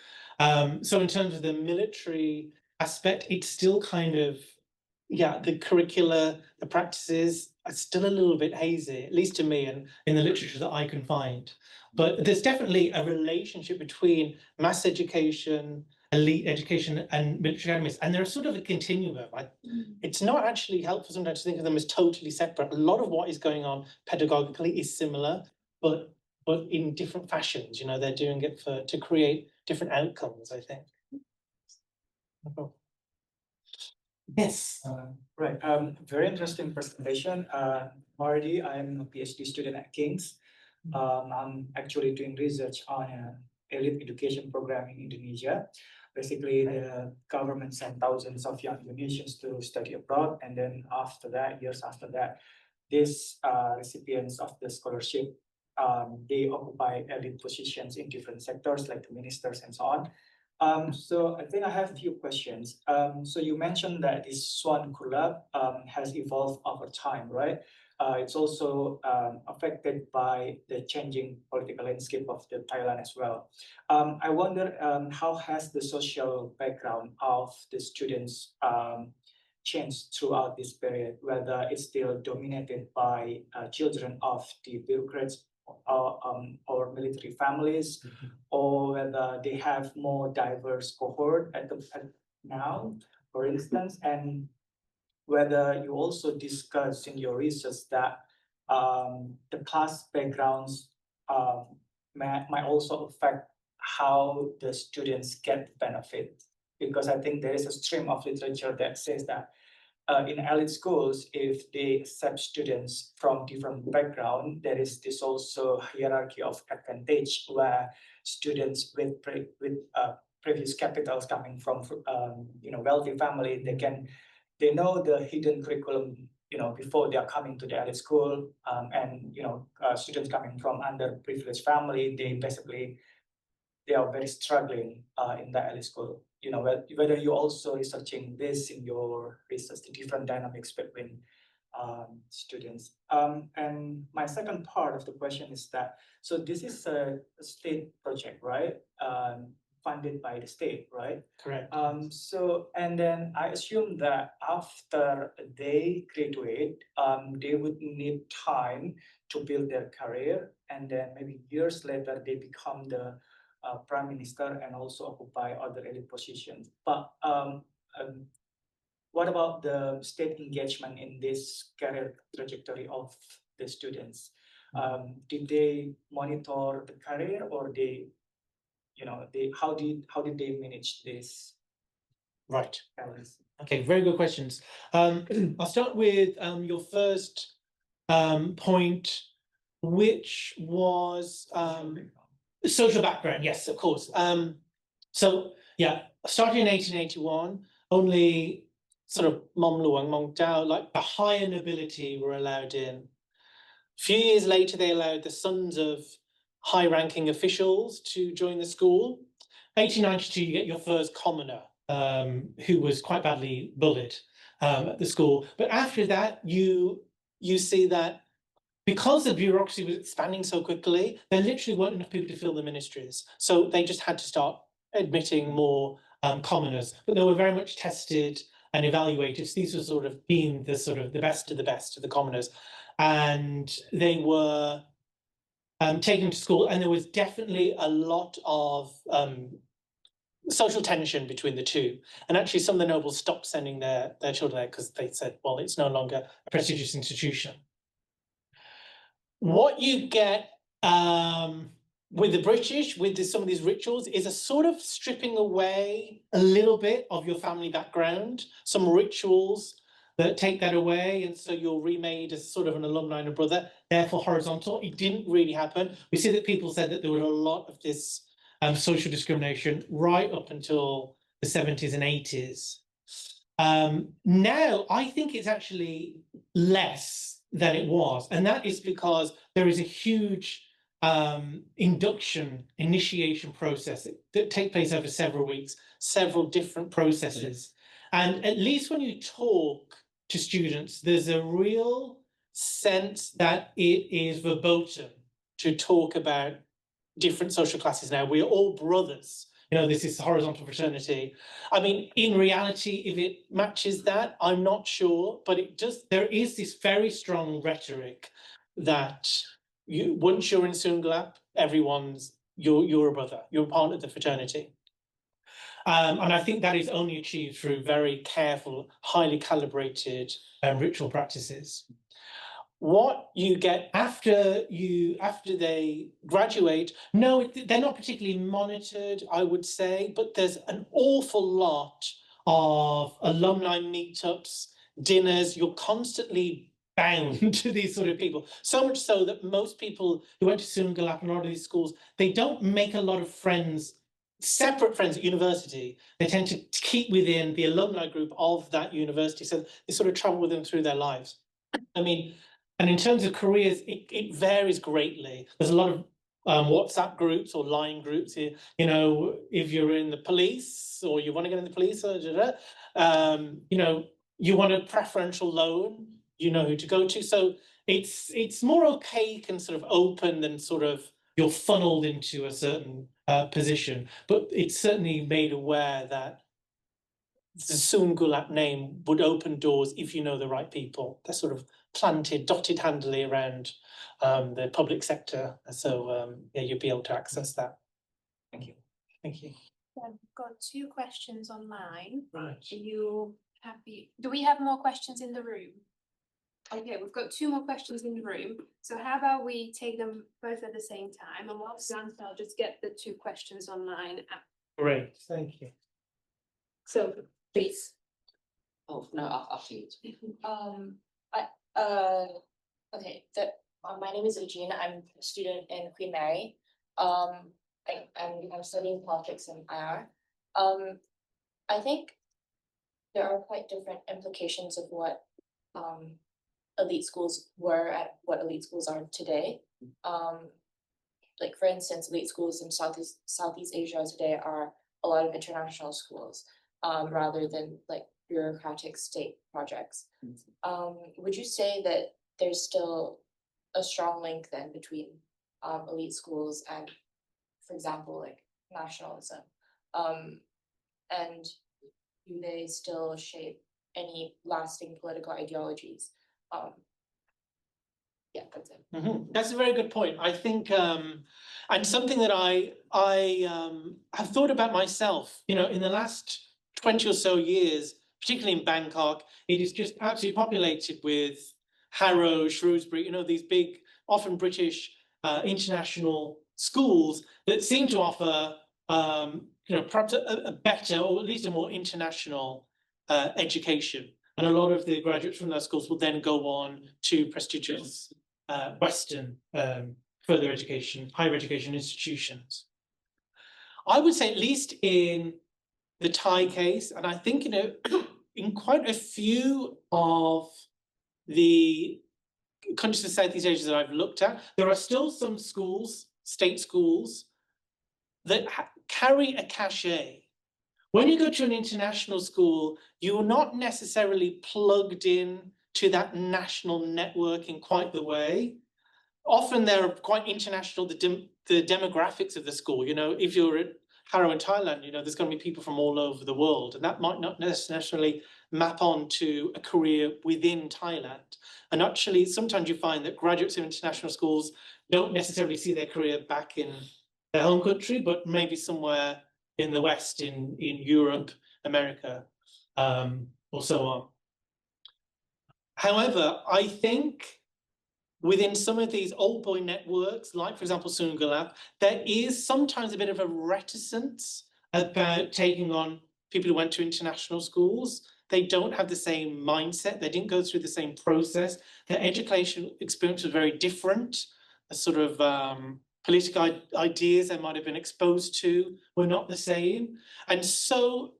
So in terms of the military aspect, it's still kind of, the curricula, the practices are still a little bit hazy, at least to me and in the literature that I can find. But there's definitely a relationship between mass education, elite education, and military academies, and they're sort of a continuum. It's not actually helpful sometimes to think of them as totally separate. A lot of what is going on pedagogically is similar, but in different fashions. They're doing it to create different outcomes, I think. Yes. Right. Very interesting presentation. Marty, I'm a PhD student at King's. I'm actually doing research on elite education program in Indonesia. Basically, the government sent thousands of young Indonesians to study abroad, and then years after that, these recipients of the scholarship, they occupy elite positions in different sectors, like the ministers and so on. So I think I have a few questions. So you mentioned that this Suankularb has evolved over time, right? It's also affected by the changing political landscape of the Thailand as well. I wonder how has the social background of the students changed throughout this period, whether it's still dominated by children of the bureaucrats or military families, or whether they have more diverse cohort at now, for instance, and whether you also discuss in your research that the class backgrounds might also affect how the students get benefit, because I think there is a stream of literature that says that in elite schools, if they accept students from different background, there is this also hierarchy of advantage where students with previous capitals coming from wealthy family, they know the hidden curriculum before they are coming to the elite school, and students coming from underprivileged family, they are very struggling in the elite school. Whether you're also researching this in your research, the different dynamics between students. And my second part of the question is that, so this is a state project, right? funded by the state, right? Correct. So, and then I assume that after they graduate, they would need time to build their career, and then maybe years later they become the prime minister and also occupy other elite positions. But what about the state engagement in this career trajectory of the students? Did they monitor the career, or they, how did they manage this? Right. Balance? Okay, very good questions. I'll start with your first point, which was social background. Yes, of course. So yeah, starting in 1881, only sort of Mom Luang, Mong Dao, like the higher nobility were allowed in. A few years later, they allowed the sons of high-ranking officials to join the school. 1892, you get your first commoner, who was quite badly bullied at the school. But after that, you see that because the bureaucracy was expanding so quickly, there literally weren't enough people to fill the ministries. So they just had to start admitting more commoners. But they were very much tested and evaluated. So these were sort of being the best of the commoners. And they were taken to school, and there was definitely a lot of social tension between the two. And actually some of the nobles stopped sending their children there because they said, well, it's no longer a prestigious institution. What you get with the British, with some of these rituals, is a sort of stripping away a little bit of your family background, some rituals that take that away, and so you're remade as sort of an alumni and a brother, therefore horizontal. It didn't really happen. We see that people said that there was a lot of this social discrimination right up until the 70s and 80s. Now, I think it's actually less than it was, and that is because there is a huge initiation process that take place over several weeks, several different processes. And at least when you talk to students, there's a real sense that it is verboten to talk about different social classes now. We're all brothers. This is horizontal fraternity. I mean, in reality, if it matches that, I'm not sure, but there is this very strong rhetoric that once you're in Suankularb, you're a brother, you're part of the fraternity. And I think that is only achieved through very careful, highly calibrated ritual practices. What you get after they graduate, no, they're not particularly monitored, I would say, but there's an awful lot of alumni meetups, dinners. You're constantly bound to these sort of people. So much so that most people who went to Suankularb and a lot of these schools, they don't make a lot of friends, separate friends at university. They tend to keep within the alumni group of that university. So they sort of travel with them through their lives. I mean, and in terms of careers, it varies greatly. There's a lot of WhatsApp groups or line groups here. If you're in the police or you want to get in the police, you want a preferential loan, you know who to go to. So it's more opaque and sort of open than sort of you're funneled into a certain position. But it's certainly made aware that the Suankularb name would open doors if you know the right people. They're sort of planted, dotted handily around the public sector. So you'll be able to access that. Thank you. Thank you. I've got 2 questions online. Right. Are you happy? Do we have more questions in the room? Okay, we've got 2 more questions in the room. So how about we take them both at the same time? And whilst I'll just get the 2 questions online. Great, thank you. So please. Oh, no, after you. Okay, my name is Eugene. I'm a student in Queen Mary. I'm studying politics and IR. I think there are quite different implications of what elite schools were and what elite schools are today. Like for instance, elite schools in Southeast Asia today are a lot of international schools, rather than like bureaucratic state projects. Would you say that there's still a strong link then between elite schools and, for example, like nationalism? And do they still shape any lasting political ideologies? Yeah, that's it. That's a very good point. I think, and something that I have thought about myself, you know, in the last 20 or so years, particularly in Bangkok, it is just absolutely populated with Harrow, Shrewsbury, you know, these big, often British international schools that seem to offer, you know, perhaps a better or at least a more international education. And a lot of the graduates from those schools will then go on to prestigious Western further education, higher education institutions. I would say, at least in the Thai case, and I think, you know, in quite a few of the countries of Southeast Asia that I've looked at, there are still some schools, state schools, that carry a cachet. When you go to an international school, you're not necessarily plugged in to that national network in quite the way. Often they're quite international, the demographics of the school. You know, if you're at Harrow in Thailand, you know, there's going to be people from all over the world, and that might not necessarily map on to a career within Thailand. And actually, sometimes you find that graduates of international schools don't necessarily see their career back in their home country, but maybe somewhere in the West, in Europe, America, or so on. However, I think within some of these old boy networks, like, for example, Suankularb, there is sometimes a bit of a reticence about taking on people who went to international schools. They don't have the same mindset. They didn't go through the same process. Their education experience was very different. A sort of political ideas they might have been exposed to were not the same. And so,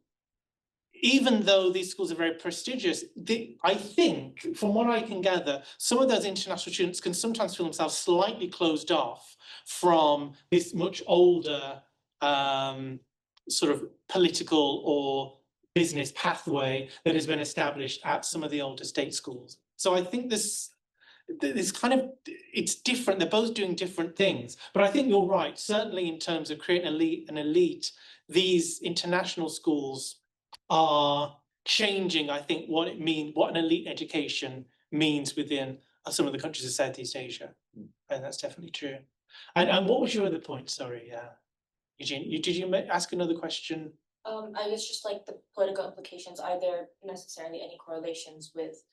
even though these schools are very prestigious, I think, from what I can gather, some of those international students can sometimes feel themselves slightly closed off from this much older sort of political or business pathway that has been established at some of the older state schools. So I think this kind of, it's different. They're both doing different things. But I think you're right. Certainly in terms of creating an elite, these international schools are changing, I think, what an elite education means within some of the countries of Southeast Asia. And that's definitely true. And what was your other point? Sorry, Eugene, did you ask another question? I guess just like the political implications, are there necessarily any correlations with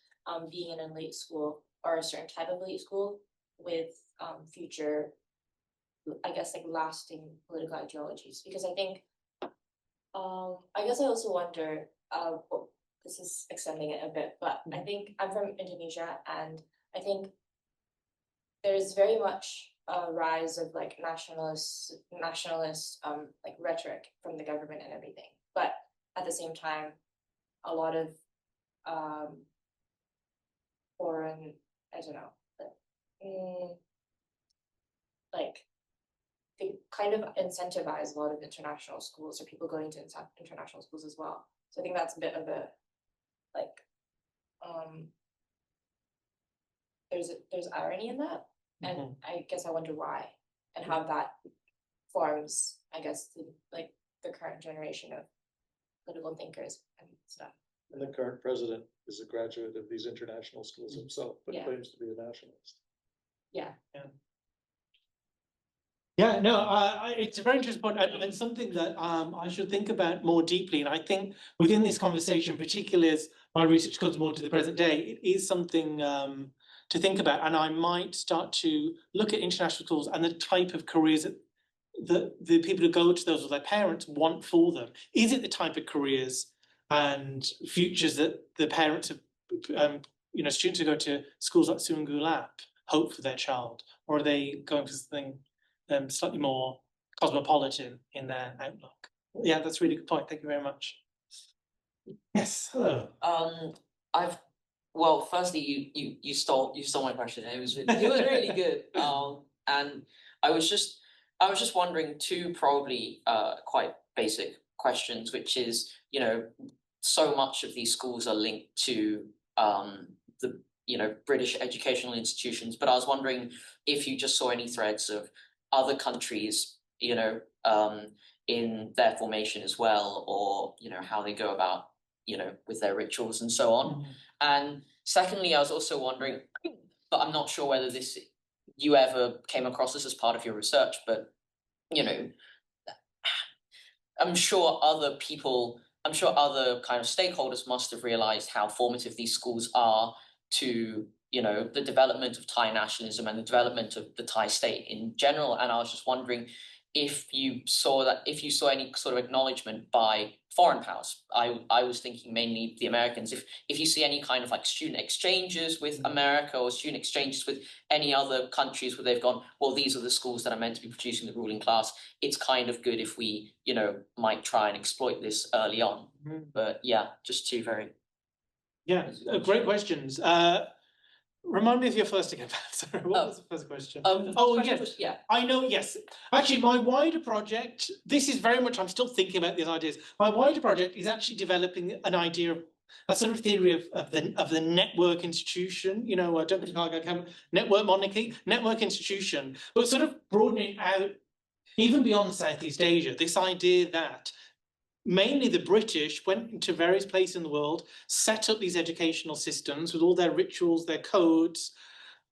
being in an elite school or a certain type of elite school with future, I guess, like lasting political ideologies? Because I think, I guess I also wonder, well, this is extending it a bit, but I think I'm from Indonesia, and I think there's very much a rise of like nationalist like rhetoric from the government and everything. But at the same time, a lot of foreign, I don't know, like they kind of incentivize a lot of international schools or people going to international schools as well. So I think that's a bit of a like there's irony in that. And I guess I wonder why and how that forms, I guess, the current generation of political thinkers and stuff. And the current president is a graduate of these international schools himself, but claims to be a nationalist. Yeah. Yeah, no, it's a very interesting point, and something that I should think about more deeply. And I think within this conversation, particularly as my research comes more to the present day, it is something to think about. And I might start to look at international schools and the type of careers that the people who go to those with their parents want for them. Is it the type of careers and futures that the parents of students who go to schools like Suankularb hope for their child, or are they going for something slightly more cosmopolitan in their outlook? Yeah, that's a really good point. Thank you very much. Yes, hello. Well, firstly, you stole my question. It was really good. And I was just wondering two probably quite basic questions, which is, so much of these schools are linked to the British educational institutions, but I was wondering if you just saw any threads of other countries, in their formation as well, or how they go about with their rituals and so on. And secondly, I was also wondering, but I'm not sure whether you ever came across this as part of your research, but I'm sure other kind of stakeholders must have realized how formative these schools are to the development of Thai nationalism and the development of the Thai state in general. And I was just wondering if you saw any sort of acknowledgement by foreign powers. I was thinking mainly the Americans. If you see any kind of like student exchanges with America or student exchanges with any other countries where they've gone, well, these are the schools that are meant to be producing the ruling class. It's kind of good if we, might try and exploit this early on. But yeah, just two very. Yeah, great questions. Remind me of your first again. Sorry, what was the first question? Yes. Yeah. I know, yes. Actually, my wider project, this is very much, I'm still thinking about these ideas. My wider project is actually developing an idea of a sort of theory of the network institution, network monarchy, network institution, but sort of broadening out even beyond Southeast Asia, this idea that mainly the British went into various places in the world, set up these educational systems with all their rituals, their codes,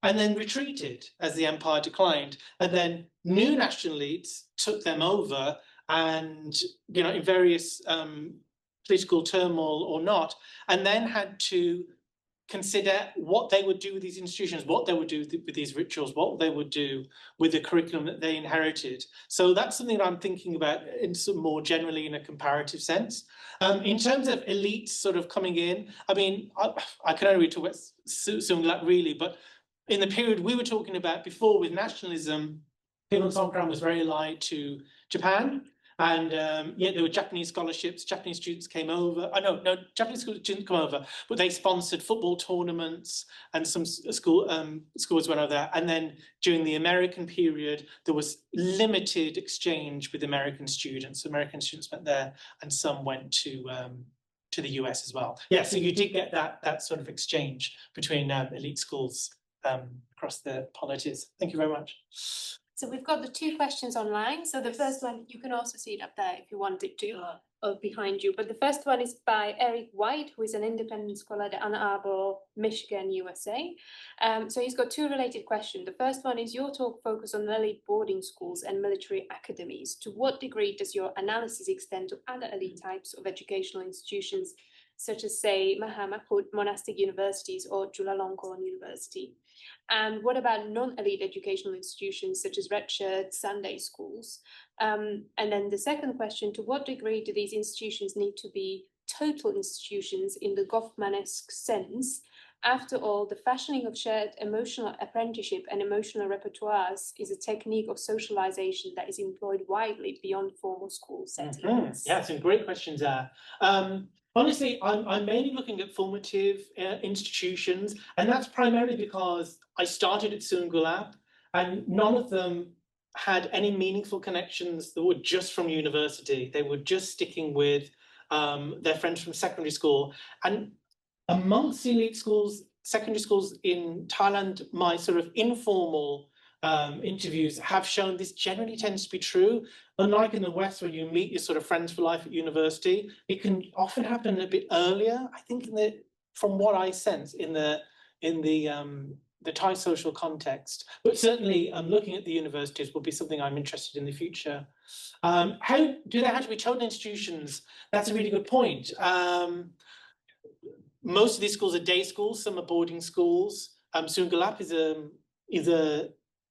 and then retreated as the empire declined. And then new national elites took them over and, in various political turmoil or not, and then had to consider what they would do with these institutions, what they would do with these rituals, what they would do with the curriculum that they inherited. So that's something that I'm thinking about in some more generally in a comparative sense. In terms of elites sort of coming in, I mean, I can only talk about Suankularb really, but in the period we were talking about before with nationalism, Philippine Songkran was very allied to Japan. And there were Japanese scholarships, Japanese students came over. Japanese students come over, but they sponsored football tournaments and some schools went over there. And then during the American period, there was limited exchange with American students. American students went there and some went to the US as well. Yeah, so you did get that sort of exchange between elite schools across the polities. Thank you very much. So we've got the two questions online. So the first one, you can also see it up there if you wanted to, or behind you. But the first one is by Eric White, who is an independent scholar at Ann Arbor, Michigan, USA. So he's got two related questions. The first one is, your talk focused on elite boarding schools and military academies. To what degree does your analysis extend to other elite types of educational institutions, such as, say, Mahamakut monastic universities or Chulalongkorn University? And what about non-elite educational institutions such as red shirt Sunday schools? And then the second question, to what degree do these institutions need to be total institutions in the Goffmanesque sense? After all, the fashioning of shared emotional apprenticeship and emotional repertoires is a technique of socialization that is employed widely beyond formal school settings. Yeah, some great questions there. Honestly, I'm mainly looking at formative institutions, and that's primarily because I started at Suankularb, and none of them had any meaningful connections that were just from university. They were just sticking with their friends from secondary school. And amongst the elite schools, secondary schools in Thailand, my sort of informal interviews have shown this generally tends to be true. Unlike in the West, when you meet your sort of friends for life at university, it can often happen a bit earlier. I think from what I sense in the Thai social context, but certainly looking at the universities will be something I'm interested in the future. How do they have to be total institutions? That's a really good point. Most of these schools are day schools, some are boarding schools. Suankularb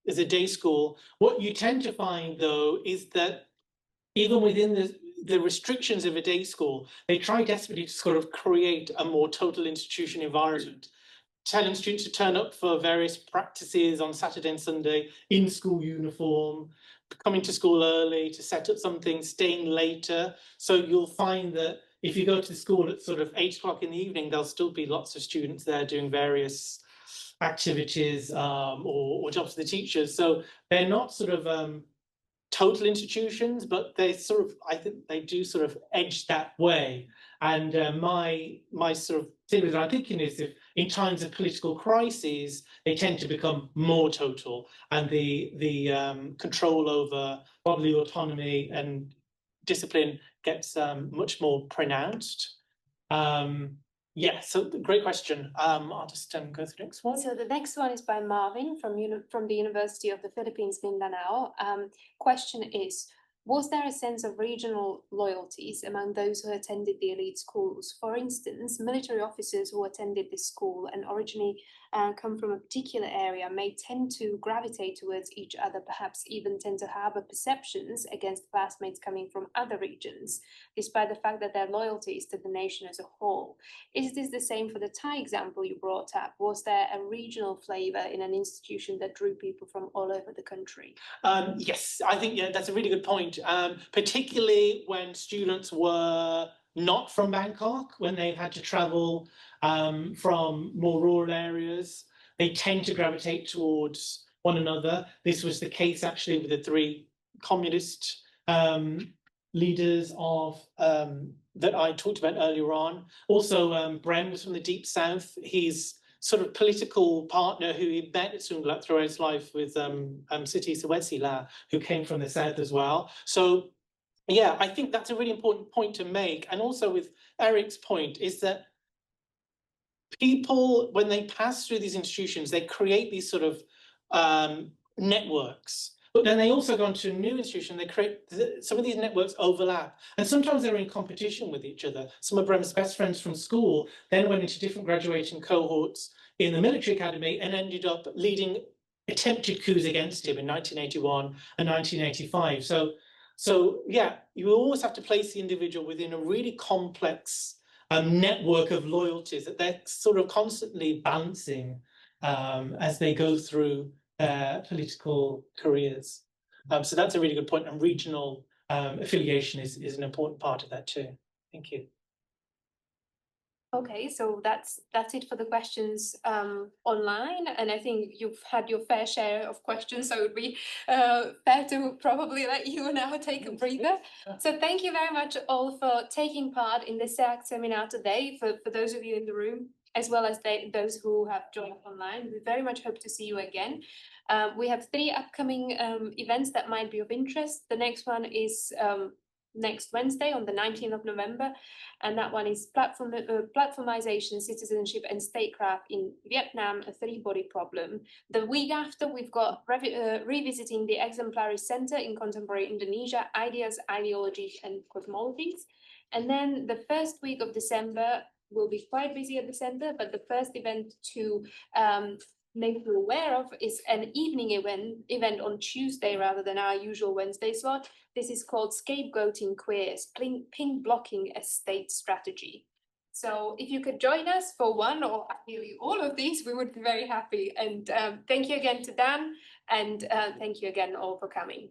is a day school. What you tend to find, though, is that even within the restrictions of a day school, they try desperately to sort of create a more total institution environment, telling students to turn up for various practices on Saturday and Sunday in school uniform, coming to school early to set up something, staying later. So you'll find that if you go to school at sort of 8 o'clock in the evening, there'll still be lots of students there doing various activities or jobs for the teachers. So they're not sort of total institutions, but they sort of, I think they do sort of edge that way. And my sort of theory that I'm thinking is, if in times of political crises, they tend to become more total, and the control over bodily autonomy and discipline gets much more pronounced. Yeah, so great question. I'll just go to the next one. So the next one is by Marvin from the University of the Philippines, Mindanao. Question is, was there a sense of regional loyalties among those who attended the elite schools? For instance, military officers who attended this school and originally come from a particular area may tend to gravitate towards each other, perhaps even tend to harbor perceptions against classmates coming from other regions, despite the fact that their loyalty is to the nation as a whole. Is this the same for the Thai example you brought up? Was there a regional flavor in an institution that drew people from all over the country? Yes, I think that's a really good point. Particularly when students were not from Bangkok, when they've had to travel from more rural areas, they tend to gravitate towards one another. This was the case actually with the three communist leaders of that I talked about earlier on. Also, Bren was from the Deep South. He's sort of political partner who he met at Suankularb throughout his life with Siti Wittayalai, who came from the South as well. So yeah, I think that's a really important point to make. And also with Eric's point is that people, when they pass through these institutions, they create these sort of networks. But then they also go into a new institution, they create, some of these networks overlap. And sometimes they're in competition with each other. Some of Brem's best friends from school then went into different graduating cohorts in the military academy and ended up leading attempted coups against him in 1981 and 1985. So yeah, you always have to place the individual within a really complex network of loyalties that they're sort of constantly balancing as they go through their political careers. So that's a really good point, and regional affiliation is an important part of that too. Thank you. Okay, so that's it for the questions online, and I think you've had your fair share of questions, so it would be fair to probably let you now take a breather. So thank you very much all for taking part in the SEAC seminar today, for those of you in the room, as well as those who have joined online. We very much hope to see you again. We have 3 upcoming events that might be of interest. The next one is next Wednesday on the 19th of November, and that one is platformization, citizenship and statecraft in Vietnam, a 3-body problem. The week after, we've got revisiting the Exemplary Center in Contemporary Indonesia, ideas, ideologies and cosmologies. And then the first week of December, we'll be quite busy at the center, but the first event to make you aware of is an evening event on Tuesday rather than our usual Wednesday slot. This is called Scapegoating Queers, Pink Blocking a State Strategy. So if you could join us for one or ideally all of these, we would be very happy. And thank you again to Dan, and thank you again all for coming.